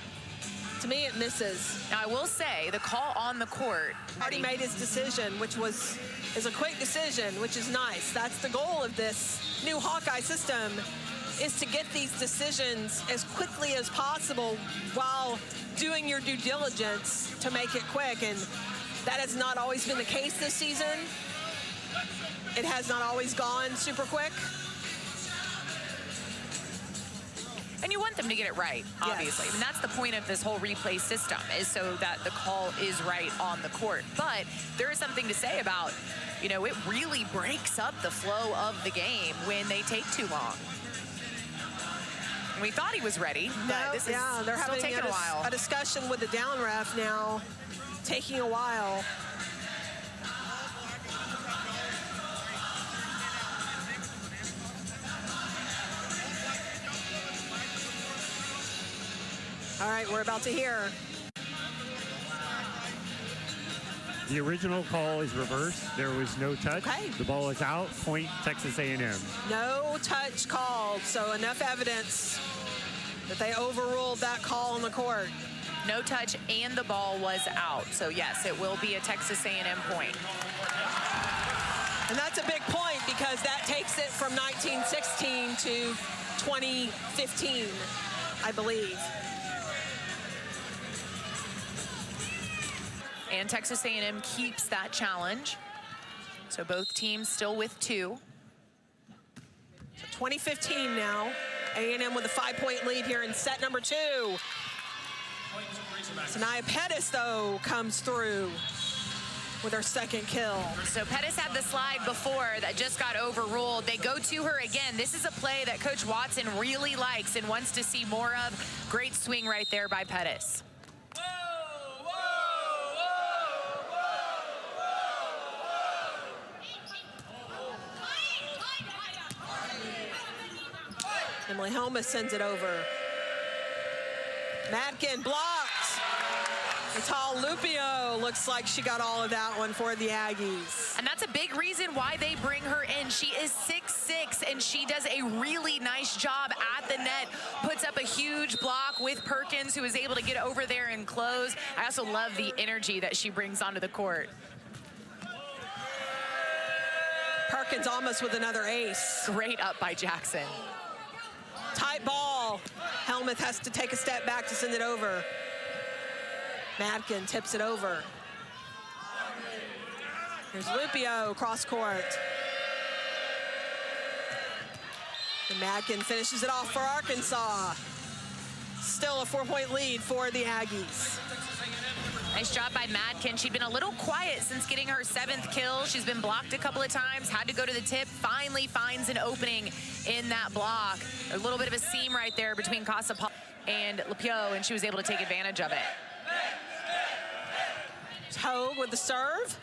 To me, it misses. Now, I will say, the call on the court already made his decision, which is a quick decision, which is nice. That's the goal of this new Hawkeye system, is to get these decisions as quickly as possible while doing your due diligence to make it quick. And that has not always been the case this season. It has not always gone super quick. And you want them to get it right, obviously. Yes. And that's the point of this whole replay system, is so that the call is right on the court. But there is something to say about, you know, it really breaks up the flow of the game when they take too long. And we thought he was ready, but this is they're still having taking a while. a discussion with the down ref now, taking a while. All right, we're about to hear. The original call is reversed. There was no touch. Okay. The ball is out. Point Texas A&M. No touch called, so enough evidence that they overruled that call on the court. No touch, and the ball was out. So yes, it will be a Texas A&M point. And that's a big point because that takes it from 1916 to 2015, I believe. And Texas A&M keeps that challenge. So both teams still with 2. So 2015 now. A&M with a 5-point lead here in set number 2. Sanaya Pettis, though, comes through with her second kill. So Pettis had the slide before that just got overruled. They go to her again. This is a play that Coach Watson really likes and wants to see more of. Great swing right there by Pettis. Emily Helmuth sends it over. Madkin blocked. Natal Lupio looks like she got all of that one for the Aggies. And that's a big reason why they bring her in. She is 6'6", and she does a really nice job at the net. Puts up a huge block with Perkins, who is able to get over there and close. I also love the energy that she brings onto the court. Perkins almost with another ace. Great up by Jackson. Tight ball. Helmuth has to take a step back to send it over. Madkin tips it over. Here's Lupio, cross court. And Madkin finishes it off for Arkansas. Still a 4-point lead for the Aggies. Nice job by Madkin. She'd been a little quiet since getting her 7th kill. She's been blocked a couple of times, had to go to the tip, finally finds an opening in that block. A little bit of a seam right there between Casapal and Lupio, and she was able to take advantage of it. Hogue with the serve.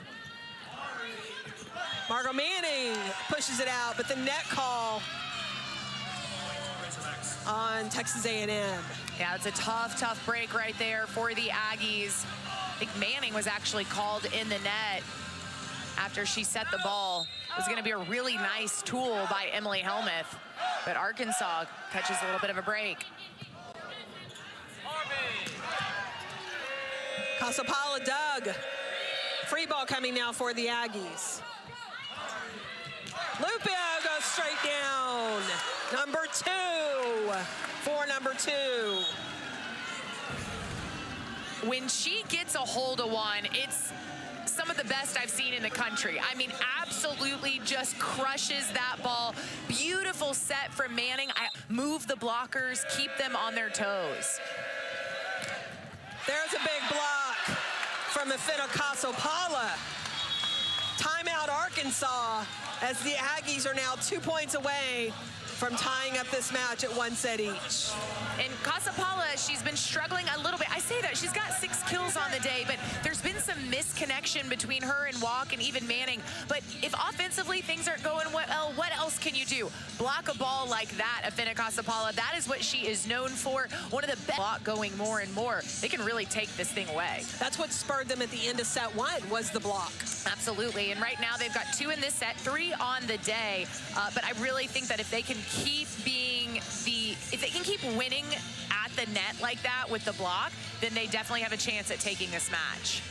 Margot Manning pushes it out, but the net call on Texas A&M. Yeah, it's a tough break right there for the Aggies. I think Manning was actually called in the net after she set the ball. It was going to be a really nice tool by Emily Helmuth, but Arkansas catches a little bit of a break. Casapala dug. Free ball coming now for the Aggies. Lupio goes straight down. Number 2 for number 2. When she gets a hold of one, it's some of the best I've seen in the country. I mean, absolutely just crushes that ball. Beautiful set from Manning. Move the blockers, keep them on their toes. There's a big block from Afina Casapala. Timeout Arkansas, as the Aggies are now 2 points away from tying up this match at 1 set each. And Casapala, she's been struggling a little bit. I say that, she's got 6 kills on the day, but there's been some misconnection between her and Walk and even Manning. But if offensively things aren't going well, what else can you do? Block a ball like that, Afina Casapala. That is what she is known for. One of the best block going more and more. They can really take this thing away. That's what spurred them at the end of set 1, was the block. Absolutely, and right now they've got 2 in this set, 3 on the day. But I really think that if they can keep winning at the net like that with the block, then they definitely have a chance at taking this match.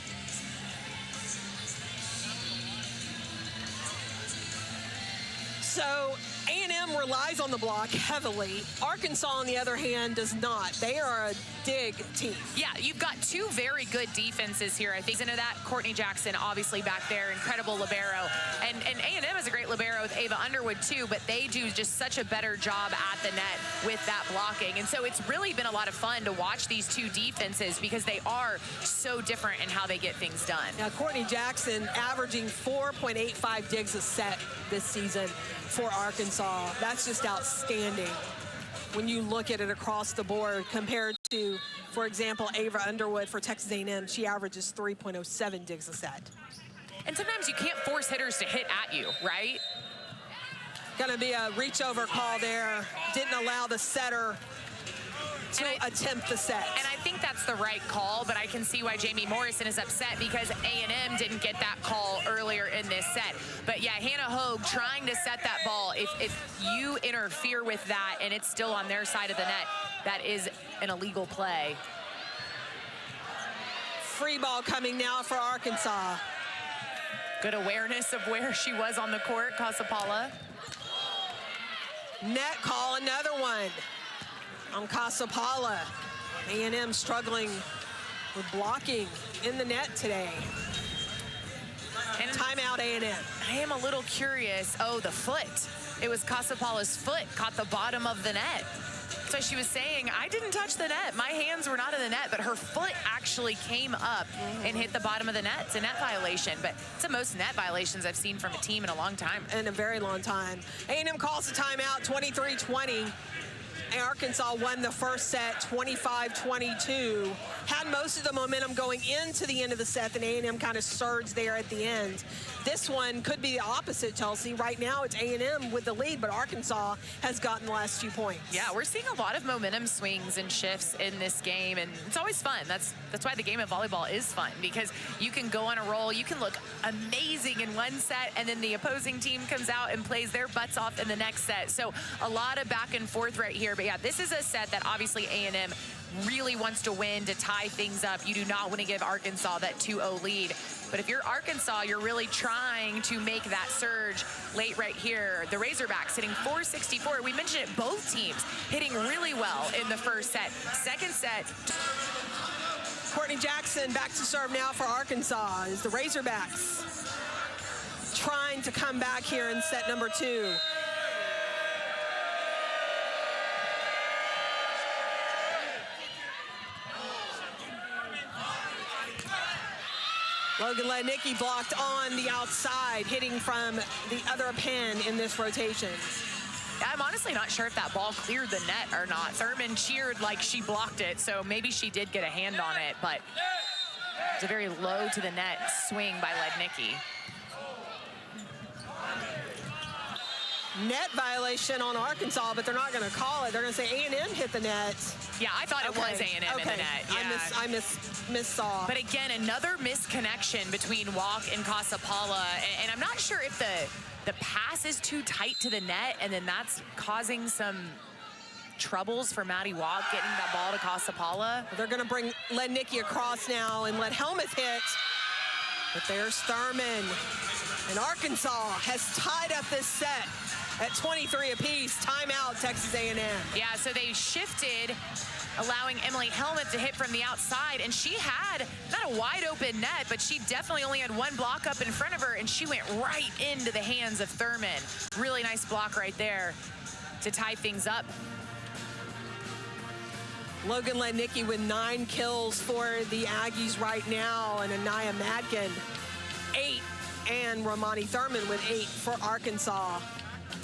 So A&M relies on the block heavily. Arkansas, on the other hand, does not. They are a dig team. Yeah, you've got 2 very good defenses here. I think into that, Courtney Jackson, obviously back there, incredible libero. And A&M is a great libero with Ava Underwood too, but they do just such a better job at the net with that blocking. And so it's really been a lot of fun to watch these 2 defenses because they are so different in how they get things done. Now, Courtney Jackson averaging 4.85 digs a set this season for Arkansas. That's just outstanding when you look at it across the board compared to, for example, Ava Underwood for Texas A&M. She averages 3.07 digs a set. And sometimes you can't force hitters to hit at you, right? Gonna be a reach over call there. Didn't allow the setter to attempt the set. And I think that's the right call, but I can see why Jamie Morrison is upset because A&M didn't get that call earlier in this set. But yeah, Hannah Hogue trying to set that ball. If you interfere with that and it's still on their side of the net, that is an illegal play. Free ball coming now for Arkansas. Good awareness of where she was on the court, Casapala. Net call, another one on Casapala. A&M struggling with blocking in the net today. And timeout A&M. I am a little curious. Oh, the foot. It was Casapala's foot caught the bottom of the net. So she was saying, I didn't touch the net. My hands were not in the net, but her foot actually came up and hit the bottom of the net. It's a net violation, but it's the most net violations I've seen from a team in a long time. In a very long time. A&M calls the timeout, 23-20. Arkansas won the first set 25-22. Had most of the momentum going into the end of the set, and A&M kind of surged there at the end. This one could be the opposite, Chelsea. Right now it's A&M with the lead, but Arkansas has gotten the last 2 points. Yeah, we're seeing a lot of momentum swings and shifts in this game, and it's always fun. That's why the game of volleyball is fun, because you can go on a roll, you can look amazing in one set, and then the opposing team comes out and plays their butts off in the next set. So a lot of back and forth right here. But yeah, this is a set that obviously A&M really wants to win to tie things up. You do not want to give Arkansas that 2-0 lead. But if you're Arkansas, you're really trying to make that surge late right here. The Razorbacks hitting 464. We mentioned it, both teams hitting really well in the first set. Second set. Courtney Jackson back to serve now for Arkansas as the Razorbacks trying to come back here in set number 2. Logan Lednicki blocked on the outside, hitting from the other pin in this rotation. I'm honestly not sure if that ball cleared the net or not. Thurman cheered like she blocked it, so maybe she did get a hand on it, but It's a very low to the net swing by Lednicki. Net violation on Arkansas, but they're not going to call it. They're going to say A&M hit the net. Yeah, I thought it was A&M in the net. Yeah. I missaw. But again, another misconnection between Walk and Casapala, and I'm not sure if the pass is too tight to the net, and then that's causing some troubles for Maddie Walk getting that ball to Casapala. They're going to bring Lednicki across now and let Helmuth hit. But there's Thurman. And Arkansas has tied up this set at 23 apiece. Timeout, Texas A&M. Yeah, so they shifted, allowing Emily Helmuth to hit from the outside, and she had not a wide open net, but she definitely only had one block up in front of her, and she went right into the hands of Thurman. Really nice block right there to tie things up. Logan Lednicki with 9 kills for the Aggies right now, and Anaya Madkin 8, and Romani Thurman with 8 for Arkansas.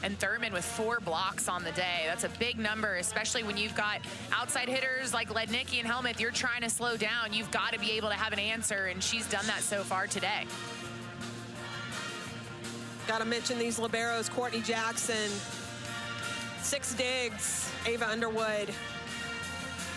And Thurman with 4 blocks on the day. That's a big number, especially when you've got outside hitters like Lednicki and Helmuth. You're trying to slow down. You've got to be able to have an answer, and she's done that so far today. Got to mention these liberos. Courtney Jackson, 6 digs. Ava Underwood.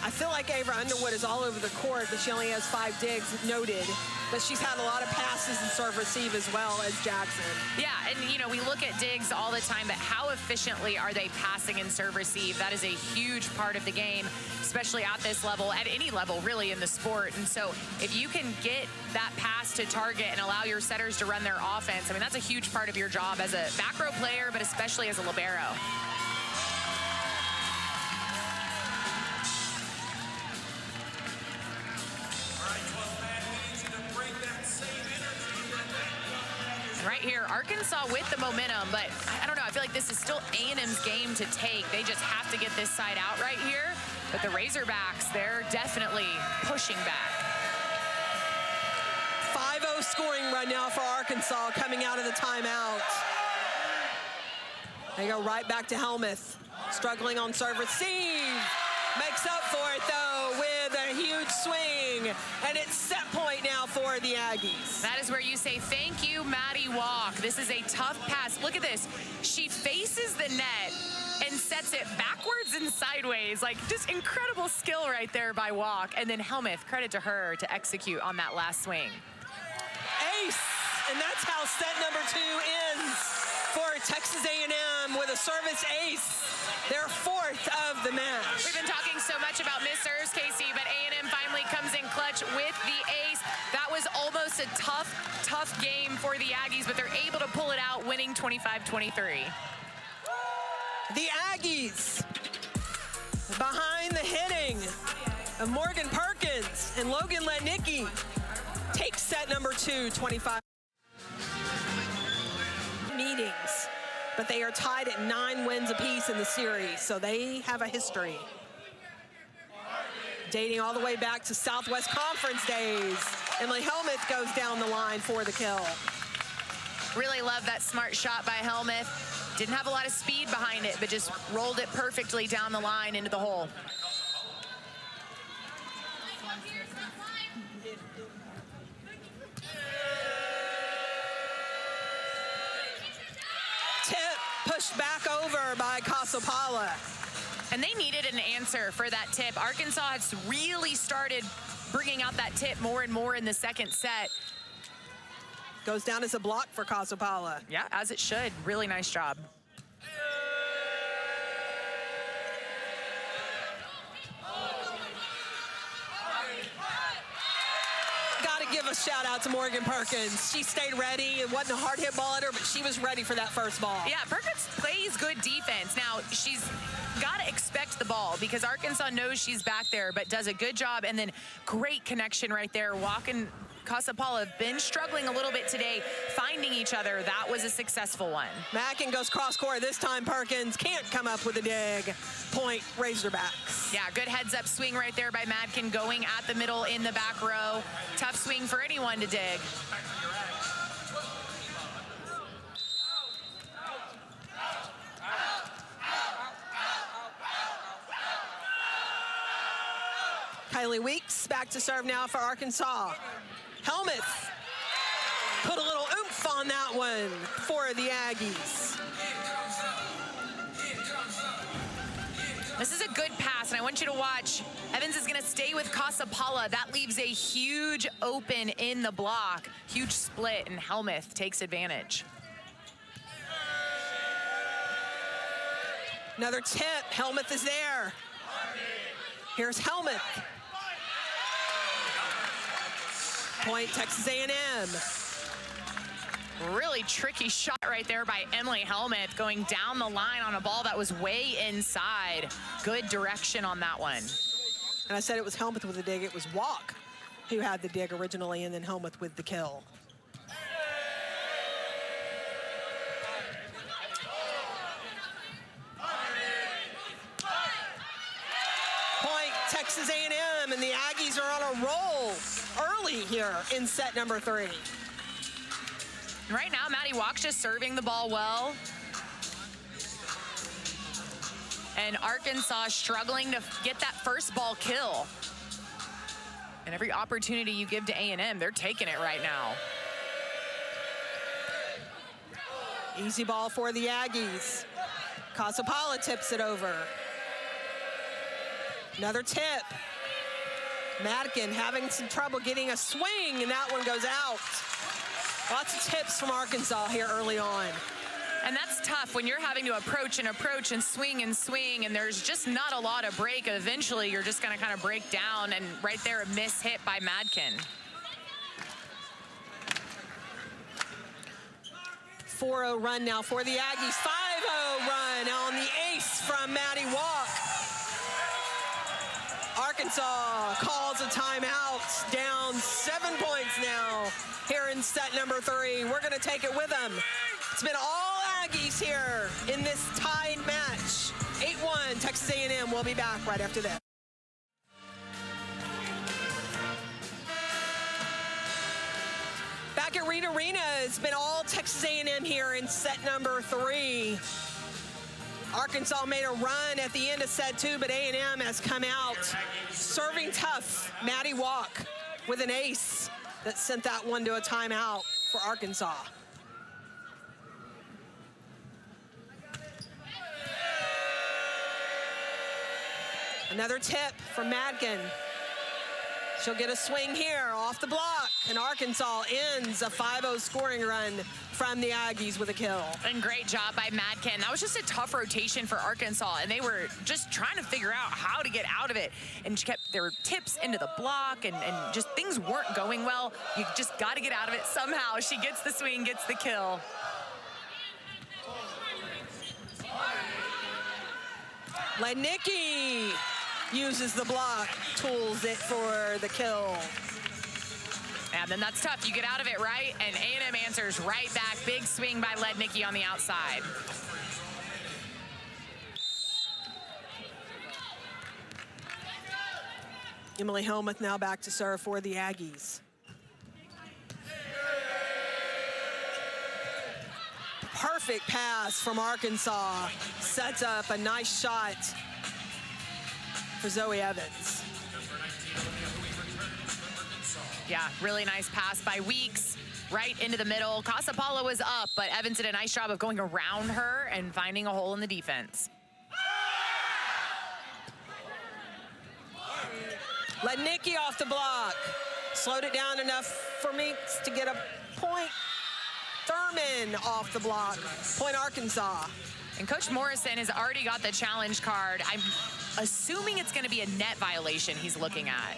I feel like Ava Underwood is all over the court, but she only has 5 digs noted. But she's had a lot of passes and serve receive as well as Jackson. Yeah, and you know, we look at digs all the time, but how efficiently are they passing and serve receive? That is a huge part of the game, especially at this level, at any level really in the sport. And so if you can get that pass to target and allow your setters to run their offense, I mean, that's a huge part of your job as a back row player, but especially as a libero. Right here, Arkansas with the momentum, but I don't know, I feel like this is still A&M's game to take. They just have to get this side out right here. But the Razorbacks, they're definitely pushing back. 5-0 scoring run now for Arkansas coming out of the timeout. They go right back to Helmuth. Struggling on serve receive. Makes up for it, though, with a huge swing. And it's set point now for the Aggies. That is where you say, thank you, Maddie Walk. This is a tough pass. Look at this. She faces the net and sets it backwards and sideways. Like, just incredible skill right there by Walk. And then Helmuth, credit to her to execute on that last swing. Ace. And that's how set number 2 ends for Texas A&M with a service ace. Their 4th of the match. We've been talking so much about Miss serves, Casey, but A&M finally comes in clutch with the ace. That was almost a tough game for the Aggies, but they're able to pull it out, winning 25-23. The Aggies, behind the hitting of Morgan Perkins and Logan Lednicki, take set number 2, 25 meetings. But they are tied at 9 wins apiece in the series, so they have a history. Dating all the way back to Southwest Conference days. Emily Helmuth goes down the line for the kill. Really love that smart shot by Helmuth. Didn't have a lot of speed behind it, but just rolled it perfectly down the line into the hole. Tip pushed back over by Casapala. And they needed an answer for that tip. Arkansas has really started bringing out that tip more and more in the second set. Goes down as a block for Casapala. Yeah, as it should. Really nice job. Give a shout out to Morgan Perkins. She stayed ready. It wasn't a hard hit ball at her, but she was ready for that first ball. Yeah, Perkins plays good defense. Now, she's got to expect the ball because Arkansas knows she's back there, but does a good job. And then great connection right there. Walk and Casapala have been struggling a little bit today, finding each other. That was a successful one. Mackin goes cross court. This time Perkins can't come up with a dig. Point Razorbacks. Yeah, good heads up swing right there by Madkin, going at the middle in the back row. Tough swing for anyone to dig. Kylie Weeks back to serve now for Arkansas. Helmuth put a little oomph on that one for the Aggies. This is a good pass, and I want you to watch. Evans is going to stay with Casapala. That leaves a huge open in the block. Huge split, and Helmuth takes advantage. Another tip. Helmuth is there. Here's Helmuth. Point, Texas A&M. Really tricky shot right there by Emily Helmuth, going down the line on a ball that was way inside. Good direction on that one. And I said it was Helmuth with the dig. It was Walk who had the dig originally, and then Helmuth with the kill. Point, Texas A&M, and the Aggies are on a roll early here in set number 3. Right now, Maddie Walk's just serving the ball well. And Arkansas struggling to get that first ball kill. And every opportunity you give to A&M, they're taking it right now. Easy ball for the Aggies. Casapala tips it over. Another tip. Madigan having some trouble getting a swing, and that one goes out. Lots of tips from Arkansas here early on. And that's tough when you're having to approach and swing, and there's just not a lot of break. Eventually, you're just going to kind of break down, and right there, a miss hit by Madkin. 4-0 run now for the Aggies. 5-0 run on the ace from Maddie Walk. Arkansas calls a timeout, down 7 points now here in set number 3. We're going to take it with them. It's been all Aggies here in this tied match. 8-1 Texas A&M. We'll be back right after this. Back at Reed Arena, it's been all Texas A&M here in set number 3. Arkansas made a run at the end of set 2, but A&M has come out serving tough. Maddie Walk with an ace that sent that one to a timeout for Arkansas. Another tip from Madkin. She'll get a swing here off the block, and Arkansas ends a 5-0 scoring run from the Aggies with a kill. And great job by Madkin. That was just a tough rotation for Arkansas, and they were just trying to figure out how to get out of it. And she kept their tips into the block, and just things weren't going well. You just got to get out of it somehow. She gets the swing, gets the kill. Lednicki uses the block, tools it for the kill. And then that's tough. You get out of it right, and A&M answers right back. Big swing by Lednicki on the outside. Emily Helmuth now back to serve for the Aggies. Perfect pass from Arkansas. Sets up a nice shot for Zoe Evans. Yeah, really nice pass by Weeks, right into the middle. Casapala was up, but Evans did a nice job of going around her and finding a hole in the defense. Lednicki off the block. Slowed it down enough for Meeks to get a point. Thurman off the block. Point Arkansas. And Coach Morrison has already got the challenge card. I'm assuming it's going to be a net violation he's looking at.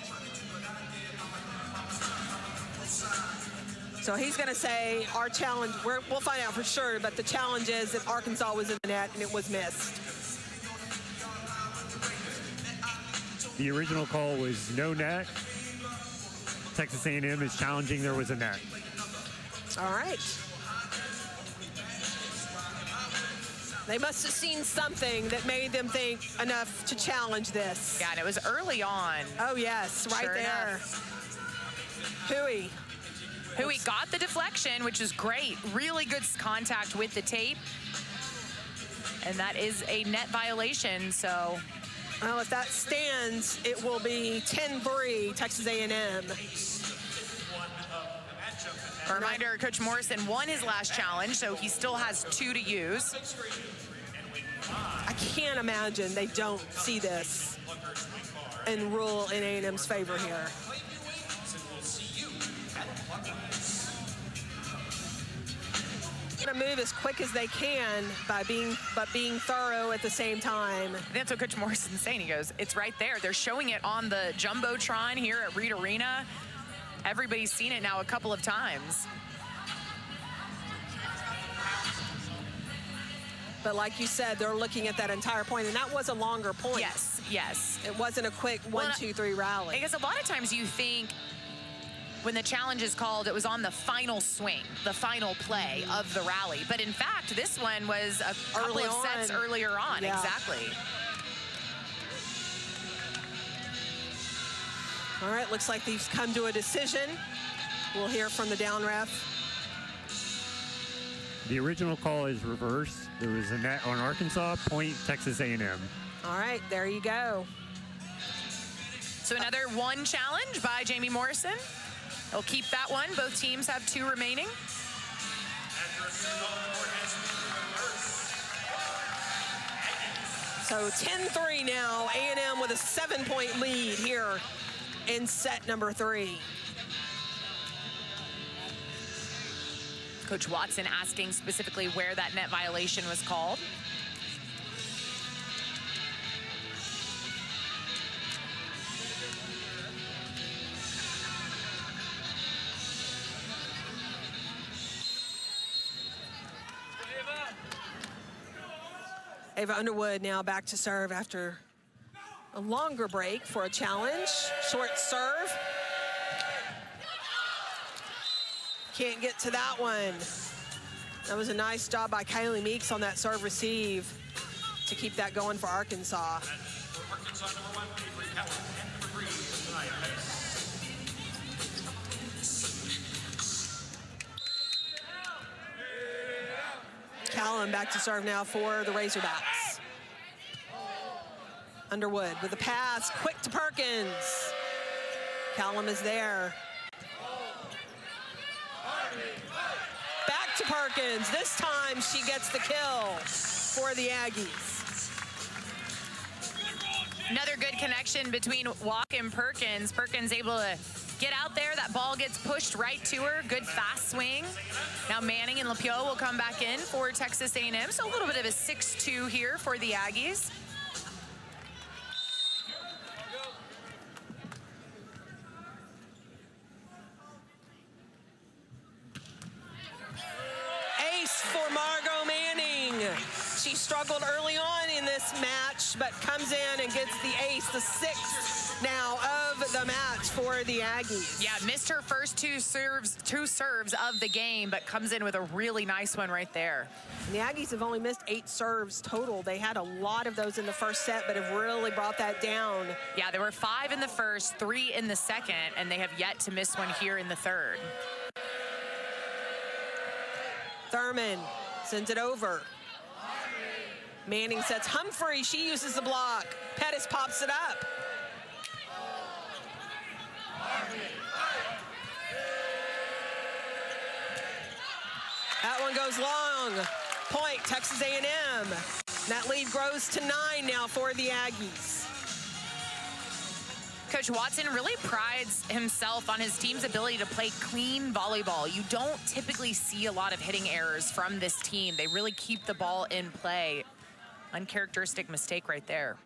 So he's going to say our challenge, we'll find out for sure, but the challenge is that Arkansas was in the net and it was missed. The original call was no net. Texas A&M is challenging there was a net. All right. They must have seen something that made them think enough to challenge this. Yeah, and it was early on. Oh, yes, right Sure there. Hui. Hui got the deflection, which is great. Really good contact with the tape. And that is a net violation, so Well, if that stands, it will be 10-3 Texas A&M. A reminder, Coach Morrison won his last challenge, so he still has 2 to use. I can't imagine they don't see this and rule in A&M's favor here. Gonna move as quick as they can by being thorough at the same time. That's what Coach Morrison's saying. He goes, it's right there. They're showing it on the Jumbotron here at Reed Arena. Everybody's seen it now a couple of times. But like you said, they're looking at that entire point, and that was a longer point. Yes, yes. It wasn't a quick 1, 2, 3 rally. Because a lot of times you think when the challenge is called, it was on the final swing, the final play of the rally. But in fact, this one was a couple of sets earlier on. Yeah. Exactly. All right, looks like they've come to a decision. We'll hear from the down ref. The original call is reversed. There was a net on Arkansas, point Texas A&M. All right, there you go. So another 1 challenge by Jamie Morrison. They'll keep that one. Both teams have 2 remaining. So 10-3 now, A&M with a 7-point lead here in set number 3. Coach Watson asking specifically where that net violation was called. Ava Underwood now back to serve after a longer break for a challenge. Short serve. Can't get to that one. That was a nice job by Kylie Meeks on that serve receive to keep that going for Arkansas. Callum back to serve now for the Razorbacks. Underwood with a pass, quick to Perkins. Callum is there. Back to Perkins. This time she gets the kill for the Aggies. Another good connection between Walk and Perkins. Perkins able to get out there. That ball gets pushed right to her. Good fast swing. Now Manning and Lapio will come back in for Texas A&M. So a little bit of a 6-2 here for the Aggies. Ace for Margot Manning. She struggled early on in this match, but comes in and gets the ace, the 6th now of the match for the Aggies. Yeah, missed her first two serves of the game, but comes in with a really nice one right there. And the Aggies have only missed 8 serves total. They had a lot of those in the first set, but have really brought that down. Yeah, there were 5 in the first, 3 in the second, and they have yet to miss one here in the third. Thurman sends it over. Manning sets Humphrey. She uses the block. Pettis pops it up. That one goes long. Point, Texas A&M. That lead grows to 9 now for the Aggies. Coach Watson really prides himself on his team's ability to play clean volleyball. You don't typically see a lot of hitting errors from this team. They really keep the ball in play. Uncharacteristic mistake right there.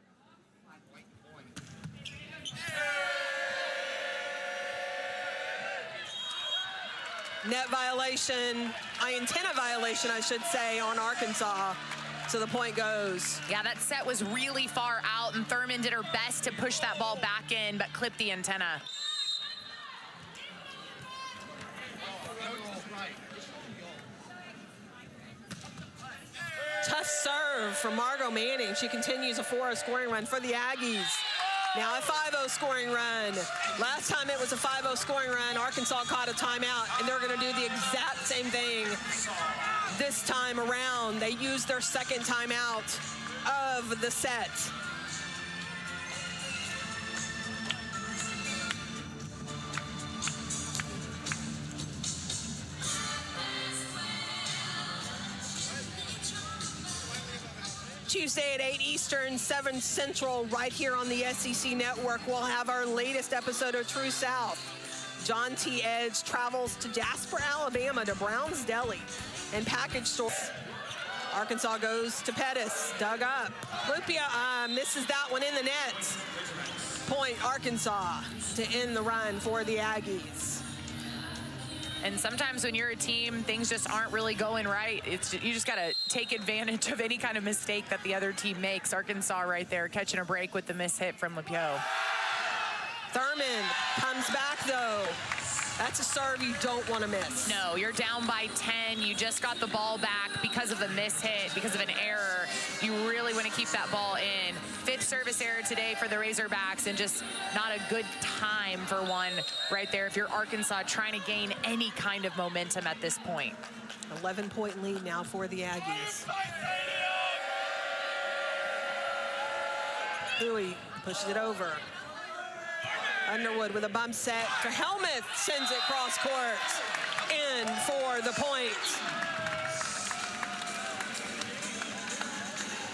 Net violation, antenna violation, I should say, on Arkansas. So the point goes. Yeah, that set was really far out, and Thurman did her best to push that ball back in, but clipped the antenna. Tough serve from Margot Manning. She continues a 4-0 scoring run for the Aggies. Now a 5-0 scoring run. Last time it was a 5-0 scoring run, Arkansas caught a timeout, and they're going to do the exact same thing this time around. They used their second timeout of the set. Tuesday at 8 Eastern, 7 Central, right here on the SEC Network. We'll have our latest episode of True South. John T. Edge travels to Jasper, Alabama, to Brown's Deli and Package Store. Arkansas goes to Pettis, dug up. Lupia misses that one in the net. Point Arkansas to end the run for the Aggies. And sometimes when you're a team, things just aren't really going right. You just got to take advantage of any kind of mistake that the other team makes. Arkansas right there catching a break with the miss hit from Lepeau. Thurman comes back, though. That's a serve you don't want to miss. No, you're down by 10. You just got the ball back because of a miss hit, because of an error. You really want to keep that ball in. 5th service error today for the Razorbacks, and just not a good time for one right there if you're Arkansas trying to gain any kind of momentum at this point. 11-point lead now for the Aggies. Huey pushes it over. Underwood with a bump set to Helmuth, sends it cross court, in for the point.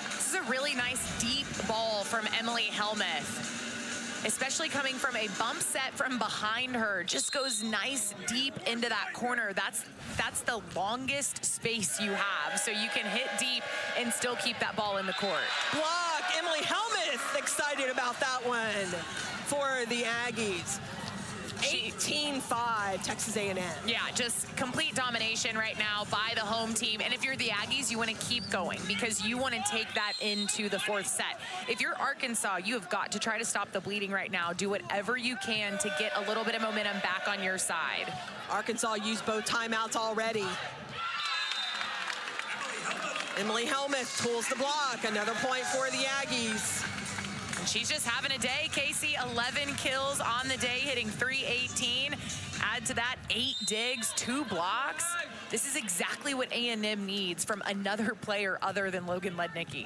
This is a really nice deep ball from Emily Helmuth, especially coming from a bump set from behind her. Just goes nice deep into that corner. That's the longest space you have, so you can hit deep and still keep that ball in the court. Block, Emily Helmuth excited about that one for the Aggies. 18-5, Texas A&M. Yeah, just complete domination right now by the home team. And if you're the Aggies, you want to keep going because you want to take that into the 4th set. If you're Arkansas, you have got to try to stop the bleeding right now. Do whatever you can to get a little bit of momentum back on your side. Arkansas used both timeouts already. Emily Helmuth tools the block. Another point for the Aggies. She's just having a day. Casey, 11 kills on the day, hitting .318. Add to that 8 digs, 2 blocks. This is exactly what A&M needs from another player other than Logan Lednicki.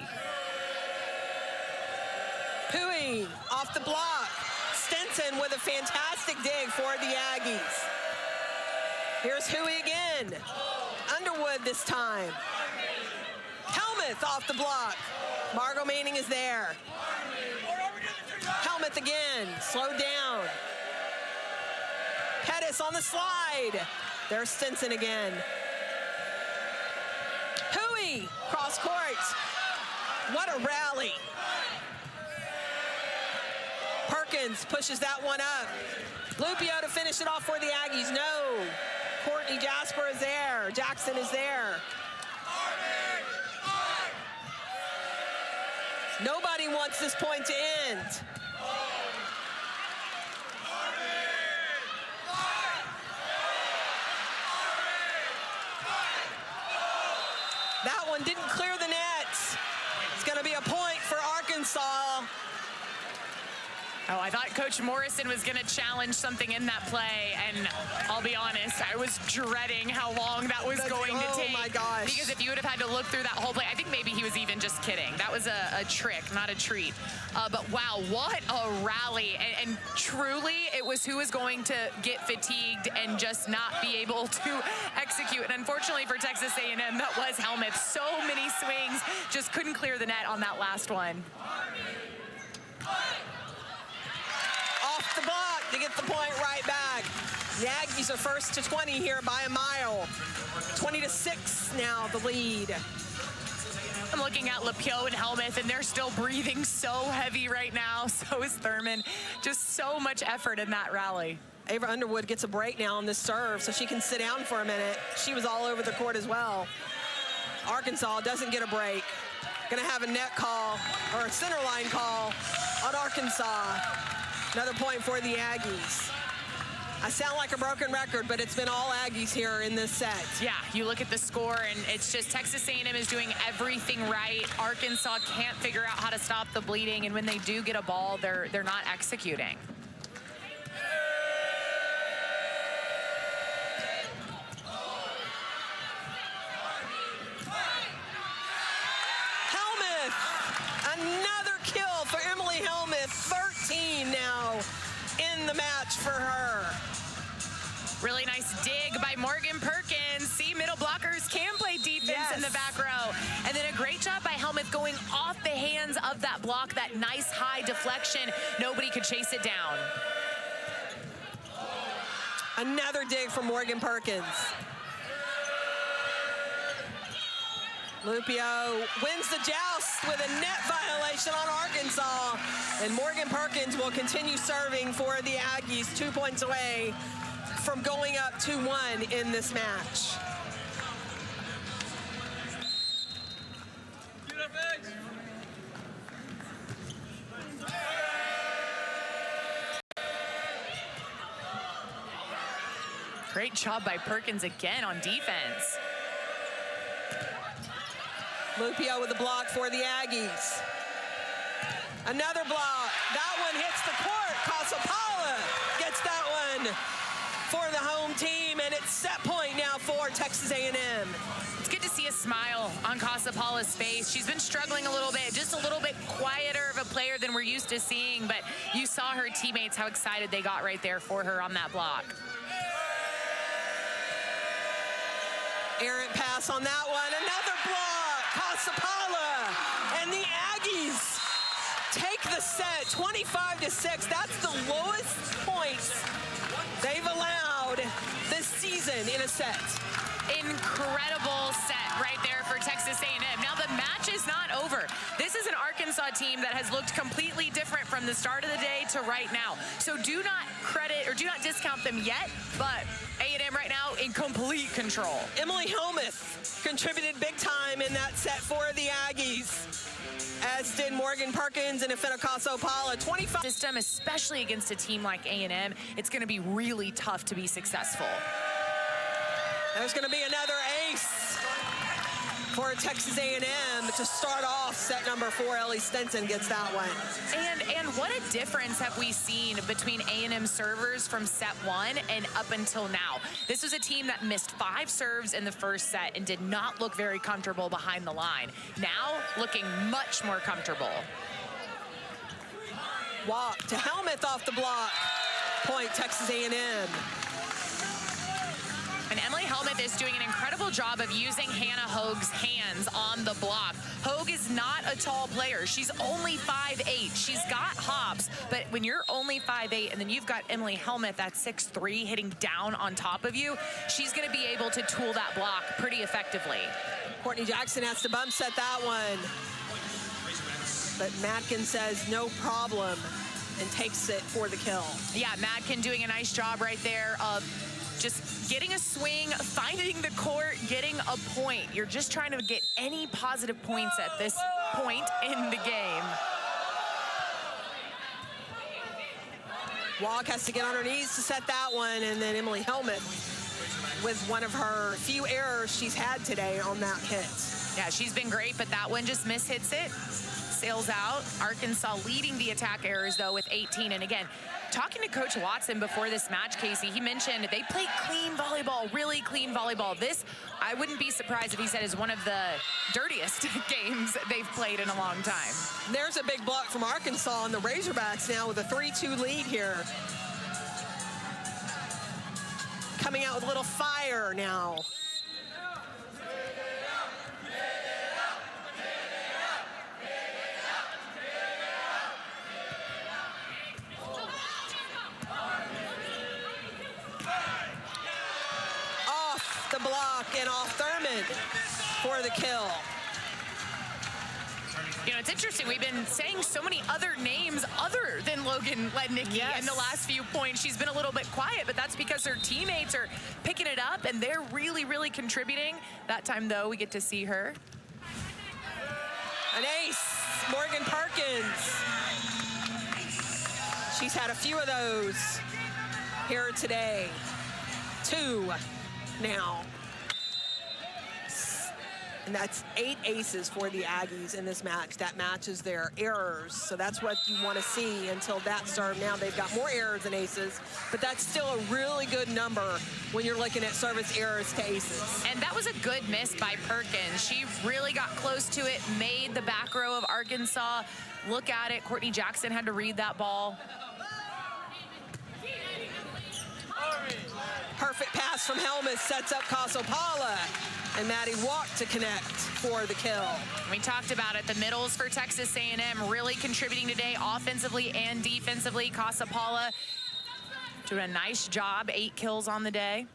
Huey off the block. Stinson with a fantastic dig for the Aggies. Here's Huey again. Underwood this time. Helmuth off the block. Margot Manning is there. Helmuth again, slowed down. Pettis on the slide. There's Stinson again. Huey, cross court. What a rally. Perkins pushes that one up. Lupio to finish it off for the Aggies. No. Courtney Jasper is there. Jackson is there. Nobody wants this point to end. That one didn't clear the net. It's going to be a point for Arkansas. Oh, I thought Coach Morrison was going to challenge something in that play, and I'll be honest, I was dreading how long that was going to take. Oh, my gosh. Because if you would have had to look through that whole play, I think maybe he was even just kidding. That was a trick, not a treat. But wow, what a rally. And truly, it was who was going to get fatigued and just not be able to execute. And unfortunately for Texas A&M, that was Helmuth. So many swings, just couldn't clear the net on that last one. Off the block to get the point right back. The Aggies are first to 20 here by a mile. 20-6 now, the lead. I'm looking at Lepeau and Helmuth, and they're still breathing so heavy right now. So is Thurman. Just so much effort in that rally. Ava Underwood gets a break now on this serve, so she can sit down for a minute. She was all over the court as well. Arkansas doesn't get a break. Gonna have a net call, or a center line call on Arkansas. Another point for the Aggies. I sound like a broken record, but it's been all Aggies here in this set. Yeah, you look at the score, and it's just Texas A&M is doing everything right. Arkansas can't figure out how to stop the bleeding, and when they do get a ball, they're not executing. Another kill for Emily Helmuth. 13 now in the match for her. Really nice dig by Morgan Perkins. See, middle blockers can play defense in the back row. And then a great job by Helmuth going off the hands of that block, that nice high deflection. Nobody could chase it down. Another dig from Morgan Perkins. Lupio wins the joust with a net violation on Arkansas. And Morgan Perkins will continue serving for the Aggies, 2 points away from going up 2-1 in this match. Great job by Perkins again on defense. Lupio with the block for the Aggies. Another block. That one hits the court. Casapala gets that one for the home team, and it's set point now for Texas A&M. It's good to see a smile on Casapala's face. She's been struggling a little bit, just a little bit quieter of a player than we're used to seeing, but you saw her teammates, how excited they got right there for her on that block. Errant pass on that one. Another block. Casapala. And the Aggies take the set 25-6. That's the lowest points they've allowed this season in a set. Incredible set right there for Texas A&M. Now the match is not over. This is an Arkansas team that has looked completely different from the start of the day to right now. So do not credit or do not discount them yet, but A&M right now in complete control. Emily Helmuth contributed big time in that set for the Aggies, as did Morgan Perkins and Ifena Casapala. 25 system, especially against a team like A&M, it's going to be really tough to be successful. There's going to be another ace for Texas A&M to start off set number 4. Ellie Stenson gets that one. And what a difference have we seen between A&M servers from set 1 and up until now. This was a team that missed 5 serves in the first set and did not look very comfortable behind the line. Now looking much more comfortable. Walk to Helmuth off the block. Point Texas A&M. And Emily Helmuth is doing an incredible job of using Hannah Hogue's hands on the block. Hogue is not a tall player. She's only 5'8". She's got hops, but when you're only 5'8", and then you've got Emily Helmuth at 6'3", hitting down on top of you, she's going to be able to tool that block pretty effectively. Courtney Jackson has to bump set that one. But Madkin says no problem and takes it for the kill. Yeah, Madkin doing a nice job right there of just getting a swing, finding the court, getting a point. You're just trying to get any positive points at this point in the game. Walk has to get on her knees to set that one, and then Emily Helmuth with one of her few errors she's had today on that hit. Yeah, she's been great, but that one just mishits it. Sails out. Arkansas leading the attack errors, though, with 18. And again, talking to Coach Watson before this match, Casey, he mentioned they play clean volleyball, really clean volleyball. This, I wouldn't be surprised if he said, is one of the dirtiest games they've played in a long time. There's a big block from Arkansas, and the Razorbacks now with a 3-2 lead here. Coming out with a little fire now. The block and off Thurman for the kill. You know, it's interesting. We've been saying so many other names other than Logan Lednicki in the last few points. She's been a little bit quiet, but that's because her teammates are picking it up and they're really, really contributing. That time, though, we get to see her. An ace, Morgan Perkins. She's had a few of those here today. 2 now. And that's 8 aces for the Aggies in this match. That matches their errors. So that's what you want to see until that serve. Now they've got more errors than aces, but that's still a really good number when you're looking at service errors to aces. And that was a good miss by Perkins. She really got close to it, made the back row of Arkansas look at it. Courtney Jackson had to read that ball. Perfect pass from Helmuth sets up Casopala, and Maddie Walk to connect for the kill. We talked about it, the middles for Texas A&M really contributing today offensively and defensively. Casopala doing a nice job, 8 kills on the day.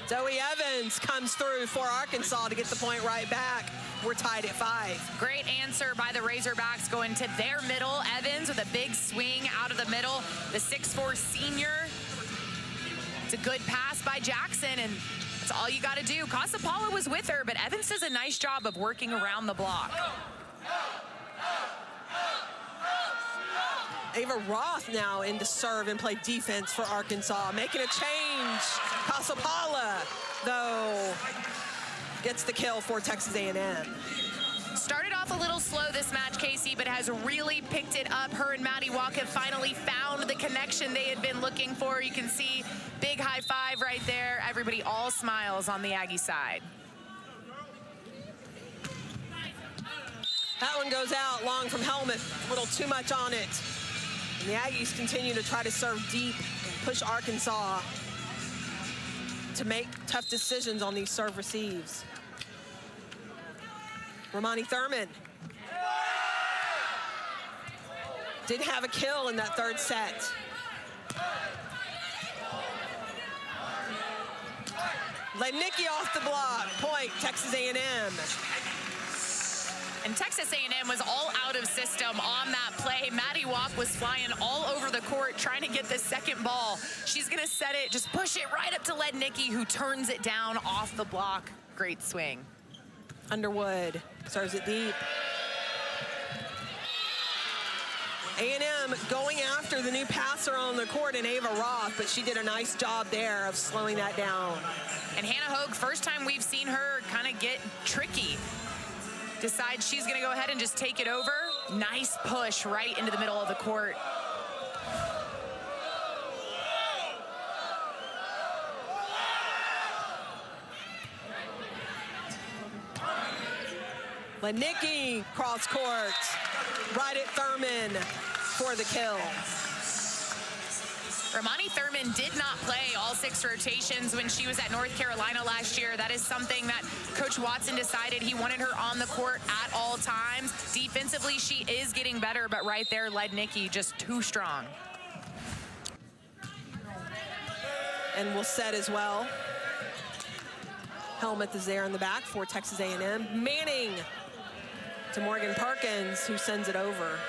Zoe Evans comes through for Arkansas to get the point right back. We're tied at 5. Great answer by the Razorbacks going to their middle. Evans with a big swing out of the middle. The 6'4" senior. It's a good pass by Jackson, and that's all you got to do. Casopala was with her, but Evans does a nice job of working around the block. Ava Roth now in to serve and play defense for Arkansas, making a change. Casopala, though, gets the kill for Texas A&M. Started off a little slow this match, Casey, but has really picked it up. Her and Maddie Walk have finally found the connection they had been looking for. You can see big high five right there. Everybody all smiles on the Aggie side. That one goes out long from Helmuth, a little too much on it. And the Aggies continue to try to serve deep and push Arkansas to make tough decisions on these serve receives. Romani Thurman did have a kill in that third set. Lednicki off the block, point Texas A&M. And Texas A&M was all out of system on that play. Maddie Walk was flying all over the court trying to get the second ball. She's gonna set it, just push it right up to Lednicki, who turns it down off the block. Great swing. Underwood serves it deep. A&M going after the new passer on the court in Ava Roth, but she did a nice job there of slowing that down. And Hannah Hogue, first time we've seen her kind of get tricky. Decides she's gonna go ahead and just take it over. Nice push right into the middle of the court. Lednicki cross court, right at Thurman for the kill. Romani Thurman did not play all 6 rotations when she was at North Carolina last year. That is something that Coach Watson decided he wanted her on the court at all times. Defensively, she is getting better, but right there, Lednicki just too strong. And will set as well. Helmuth is there in the back for Texas A&M. Manning to Morgan Perkins, who sends it over.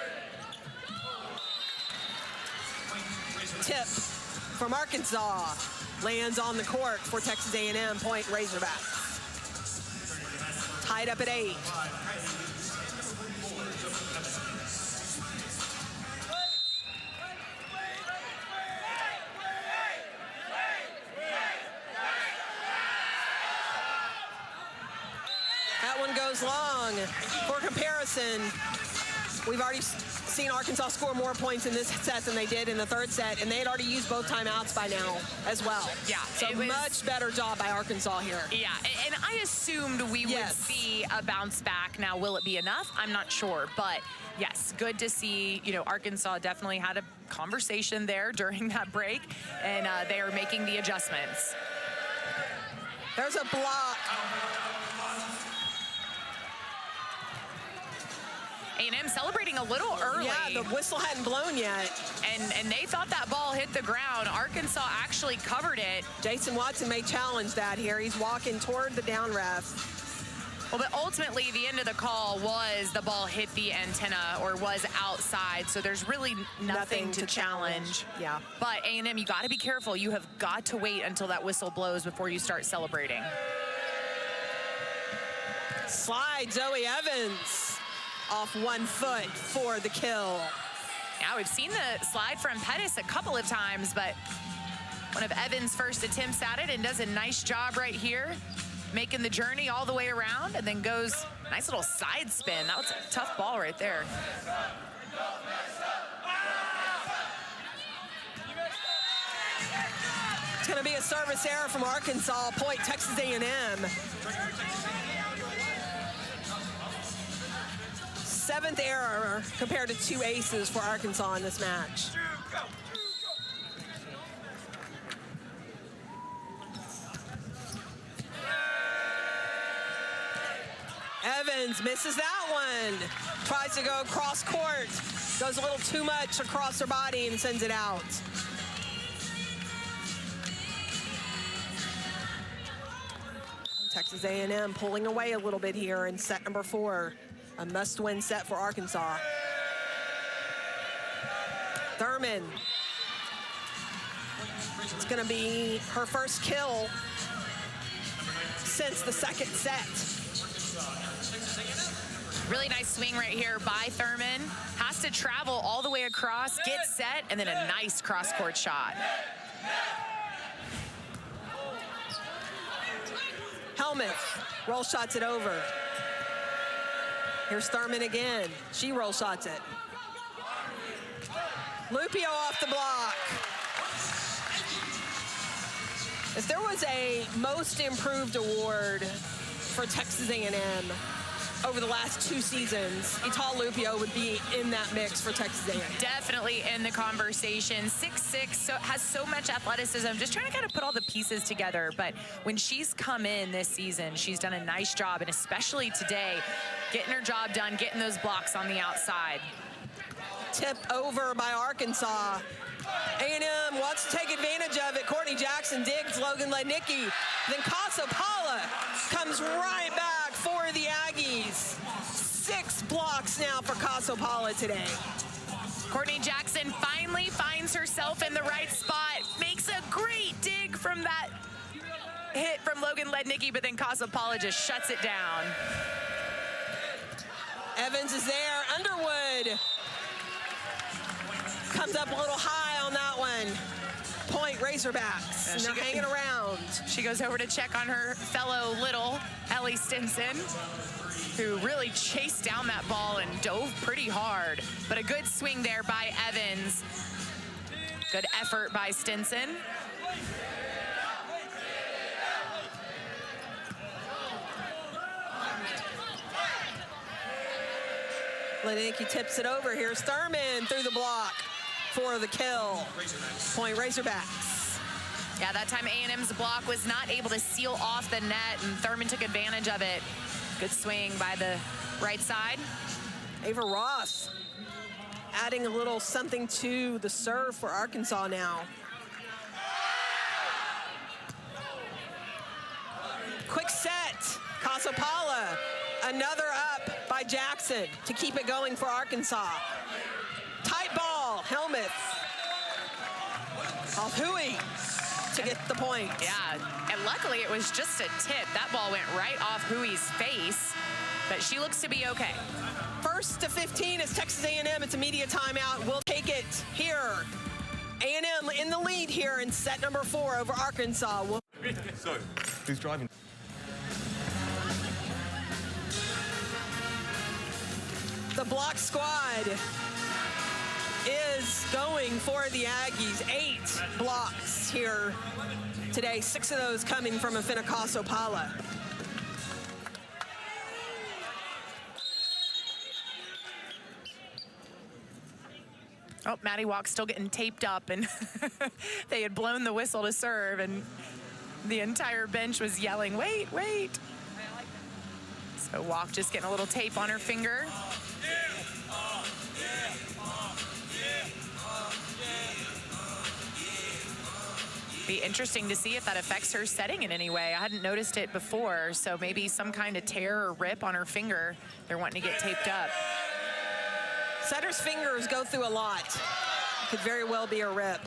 Tip from Arkansas, lands on the court for Texas A&M, point Razorbacks. Tied up at 8. That one goes long. For comparison, we've already seen Arkansas score more points in this set than they did in the third set, and they had already used both timeouts by now as well. Yeah. So much better job by Arkansas here. Yeah, and I assumed we would see a bounce back. Now, will it be enough? I'm not sure, but yes, good to see. You know, Arkansas definitely had a conversation there during that break, and they are making the adjustments. There's a block. A&M celebrating a little early. Yeah, the whistle hadn't blown yet. And they thought that ball hit the ground. Arkansas actually covered it. Jason Watson may challenge that here. He's walking toward the down ref. Well, but ultimately, the end of the call was the ball hit the antenna or was outside, so there's really nothing to challenge. Yeah. But A&M, you got to be careful. You have got to wait until that whistle blows before you start celebrating. Slide Zoe Evans off 1 foot for the kill. Yeah, we've seen the slide from Pettis a couple of times, but one of Evans' first attempts at it, and does a nice job right here, making the journey all the way around, and then goes nice little side spin. That was a tough ball right there. It's going to be a service error from Arkansas, point Texas A&M. 7th error compared to 2 aces for Arkansas in this match. Evans misses that one. Tries to go cross court. Goes a little too much across her body and sends it out. Texas A&M pulling away a little bit here in set number 4. A must-win set for Arkansas. Thurman. It's gonna be her first kill since the 2nd set. Really nice swing right here by Thurman. Has to travel all the way across, get set, and then a nice cross-court shot. Helmuth roll shots it over. Here's Thurman again. She roll shots it. Lupio off the block. If there was a most improved award for Texas A&M over the last 2 seasons, Ital Lupio would be in that mix for Texas A&M. Definitely in the conversation. 6'6", so has so much athleticism, just trying to kind of put all the pieces together. But when she's come in this season, she's done a nice job, and especially today, getting her job done, getting those blocks on the outside. Tip over by Arkansas. A&M wants to take advantage of it. Courtney Jackson digs Logan Lednicki. Then Casapala comes right back for the Aggies. 6 blocks now for Casapala today. Courtney Jackson finally finds herself in the right spot, makes a great dig from that hit from Logan Lednicki, but then Casapala just shuts it down. Evans is there. Underwood comes up a little high on that one. Point Razorbacks. And they're hanging around. She goes over to check on her fellow little, Ellie Stinson, who really chased down that ball and dove pretty hard. But a good swing there by Evans. Good effort by Stinson. Lednicki tips it over. Here's Thurman through the block for the kill. Point Razorbacks. Yeah, that time A&M's block was not able to seal off the net, and Thurman took advantage of it. Good swing by the right side. Ava Ross adding a little something to the serve for Arkansas now. Quick set. Casapala. Another up by Jackson to keep it going for Arkansas. Tight ball. Helmuth. Off Hui to get the point. Yeah, and luckily it was just a tip. That ball went right off Hui's face, but she looks to be okay. 1st to 15 is Texas A&M. It's a media timeout. We'll take it here. A&M in the lead here in set number 4 over Arkansas. So, who's driving? The block squad is going for the Aggies. 8 blocks here today. 6 of those coming from Afina Casapala. Oh, Maddie Walk still getting taped up, and they had blown the whistle to serve, and the entire bench was yelling, wait, wait. So Walk just getting a little tape on her finger. Be interesting to see if that affects her setting in any way. I hadn't noticed it before, so maybe some kind of tear or rip on her finger. They're wanting to get taped up. Setter's fingers go through a lot. Could very well be a rip.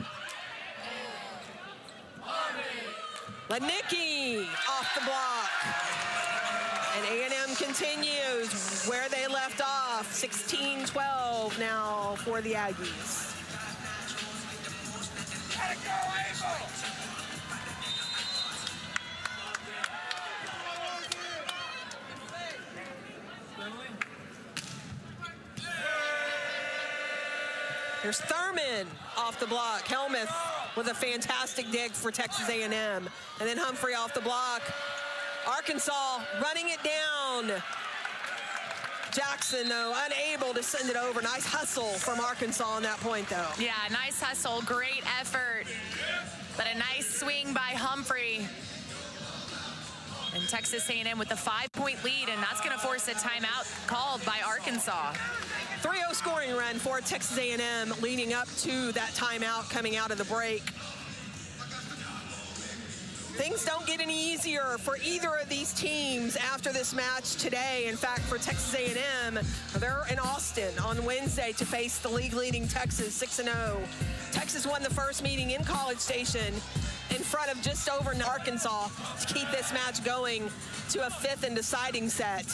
Lednicki off the block. And A&M continues where they left off. 16-12 now for the Aggies. Here's Thurman off the block. Helmuth with a fantastic dig for Texas A&M. And then Humphrey off the block. Arkansas running it down. Jackson, though, unable to send it over. Nice hustle from Arkansas on that point, though. Yeah, nice hustle, great effort, but a nice swing by Humphrey. And Texas A&M with the 5-point lead, and that's going to force a timeout called by Arkansas. 3-0 scoring run for Texas A&M leading up to that timeout coming out of the break. Things don't get any easier for either of these teams after this match today. In fact, for Texas A&M, they're in Austin on Wednesday to face the league-leading Texas, 6-0. Texas won the first meeting in College Station in front of just over Arkansas to keep this match going to a 5th and deciding set.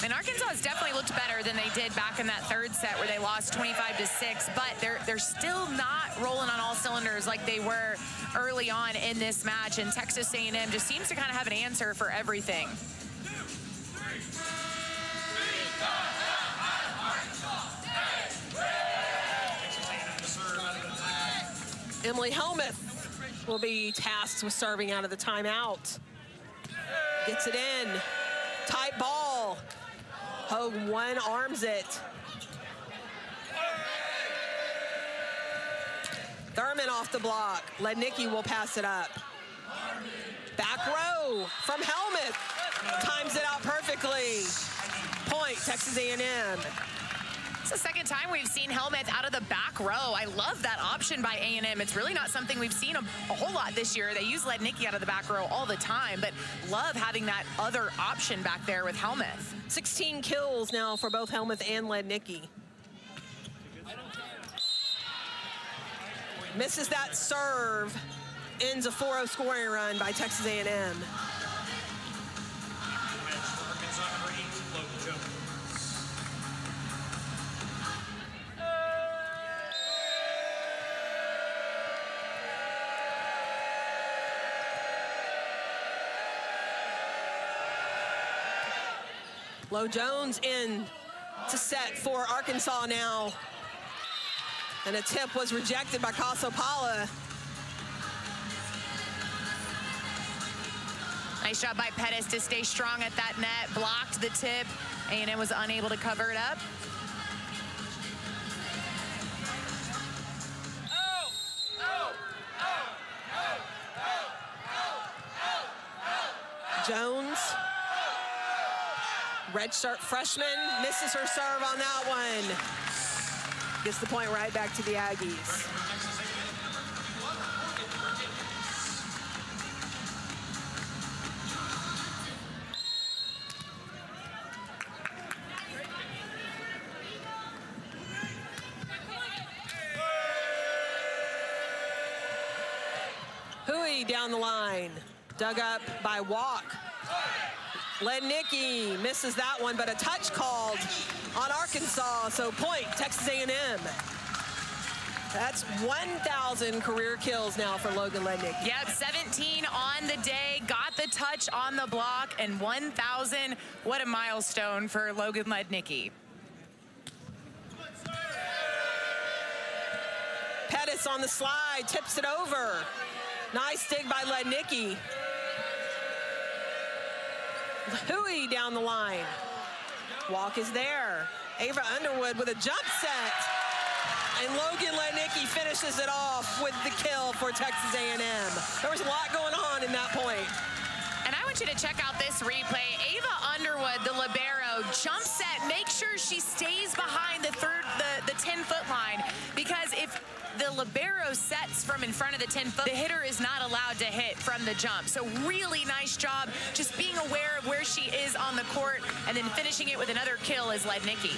And Arkansas has definitely looked better than they did back in that third set where they lost 25-6, but they're still not rolling on all cylinders like they were early on in this match, and Texas A&M just seems to kind of have an answer for everything. Emily Helmuth will be tasked with serving out of the timeout. Gets it in. Tight ball. Hogue one-arms it. Thurman off the block. Lednicki will pass it up. Back row from Helmuth. Times it out perfectly. Point, Texas A&M. It's the second time we've seen Helmuth out of the back row. I love that option by A&M. It's really not something we've seen a whole lot this year. They use Lednicki out of the back row all the time, but love having that other option back there with Helmuth. 16 kills now for both Helmuth and Lednicki. Misses that serve. Ends a 4-0 scoring run by Texas A&M. Lo Jones in to set for Arkansas now. And a tip was rejected by Casopala. Nice job by Pettis to stay strong at that net, blocked the tip. A&M was unable to cover it up. Jones. Redshirt freshman misses her serve on that one. Gets the point right back to the Aggies. Hui down the line. Dug up by Walk. Lednicki misses that one, but a touch called on Arkansas, so point, Texas A&M. That's 1,000 career kills now for Logan Lednicki. Yep, 17 on the day, got the touch on the block, and 1,000. What a milestone for Logan Lednicki. Pettis on the slide, tips it over. Nice dig by Lednicki. Hui down the line. Walk is there. Ava Underwood with a jump set. And Logan Lednicki finishes it off with the kill for Texas A&M. There was a lot going on in that point. And I want you to check out this replay. Ava Underwood, the libero, jump set, make sure she stays behind the 10-foot line, because if the libero sets from in front of the 10-foot, the hitter is not allowed to hit from the jump. So really nice job just being aware of where she is on the court and then finishing it with another kill is Lednicki.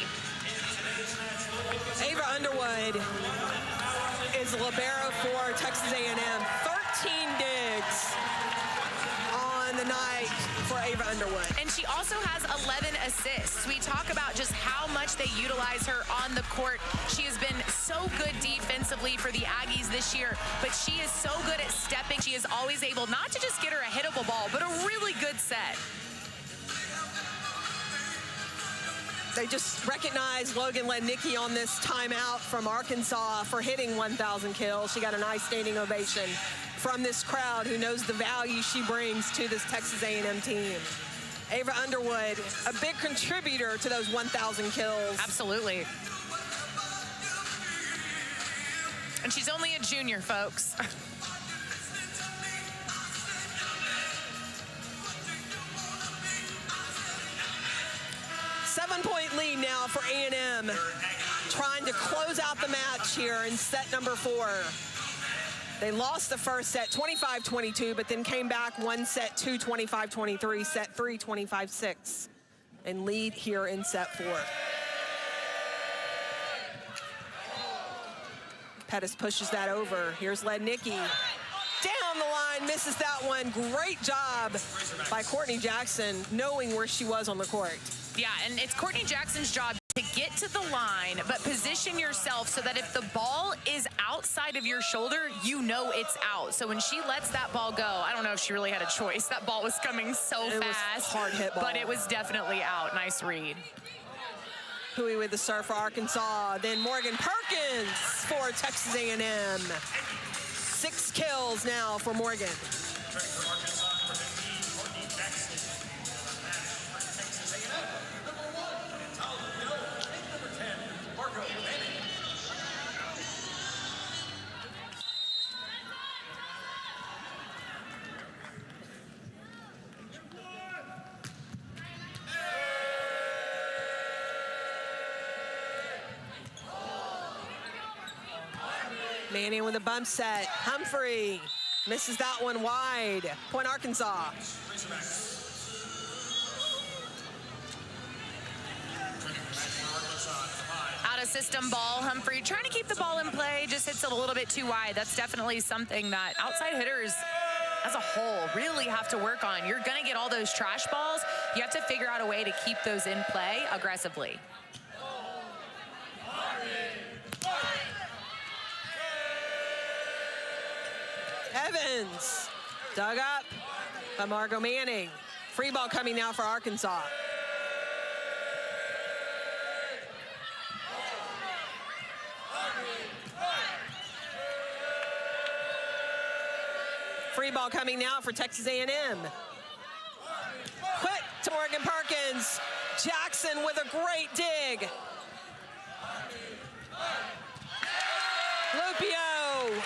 Ava Underwood is the libero for Texas A&M. 13 digs on the night for Ava Underwood. And she also has 11 assists. We talk about just how much they utilize her on the court. She has been so good defensively for the Aggies this year, but she is so good at stepping. She is always able not to just get her a hittable ball, but a really good set. They just recognized Logan Lednicki on this timeout from Arkansas for hitting 1,000 kills. She got a nice standing ovation from this crowd who knows the value she brings to this Texas A&M team. Ava Underwood, a big contributor to those 1,000 kills. Absolutely. And she's only a junior, folks. 7-point lead now for A&M, trying to close out the match here in set number 4. They lost the first set 25-22, but then came back one set 2, 25-23, set 3, 25-6, and lead here in set 4. Pettis pushes that over. Here's Lednicki. Down the line, misses that one. Great job by Courtney Jackson, knowing where she was on the court. Yeah, and it's Courtney Jackson's job to get to the line, but position yourself so that if the ball is outside of your shoulder, you know it's out. So when she lets that ball go, I don't know if she really had a choice. That ball was coming so fast. Was hard hit ball. But it was definitely out. Nice read. Hui with the serve for Arkansas. Then Morgan Perkins for Texas A&M. 6 kills now for Morgan. Manning with a bump set. Humphrey misses that one wide. Point Arkansas. Out of system ball, Humphrey trying to keep the ball in play, just hits it a little bit too wide. That's definitely something that outside hitters as a whole really have to work on. You're gonna get all those trash balls. You have to figure out a way to keep those in play aggressively. Evans, dug up by Margot Manning. Free ball coming now for Arkansas. Free ball coming now for Texas A&M. Quick to Morgan Perkins. Jackson with a great dig. Lupio,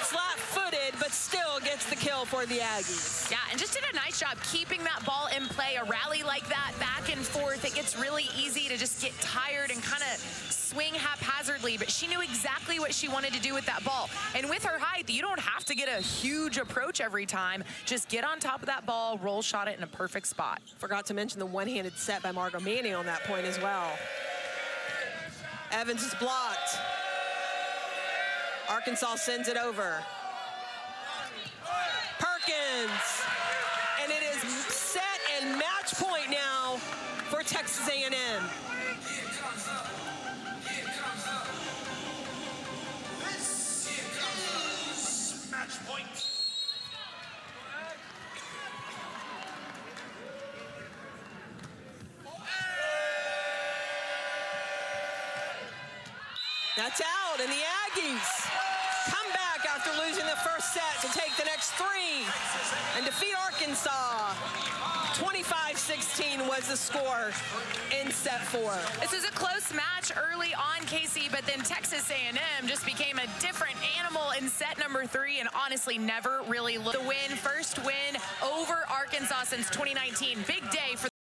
flat-footed, but still gets the kill for the Aggies. Yeah, and just did a nice job keeping that ball in play. A rally like that, back and forth, it gets really easy to just get tired and kind of swing haphazardly, but she knew exactly what she wanted to do with that ball. And with her height, you don't have to get a huge approach every time. Just get on top of that ball, roll shot it in a perfect spot. Forgot to mention the one-handed set by Margot Manning on that point as well. Evans is blocked. Arkansas sends it over. Perkins. And it is set and match point now for Texas A&M. Match point. That's out, and the Aggies come back after losing the first set to take the next 3 and defeat Arkansas. 25-16 was the score in set 4. This was a close match early on, Casey, but then Texas A&M just became a different animal in set number 3 and honestly never really looked. The win, first win over Arkansas since 2019. Big day for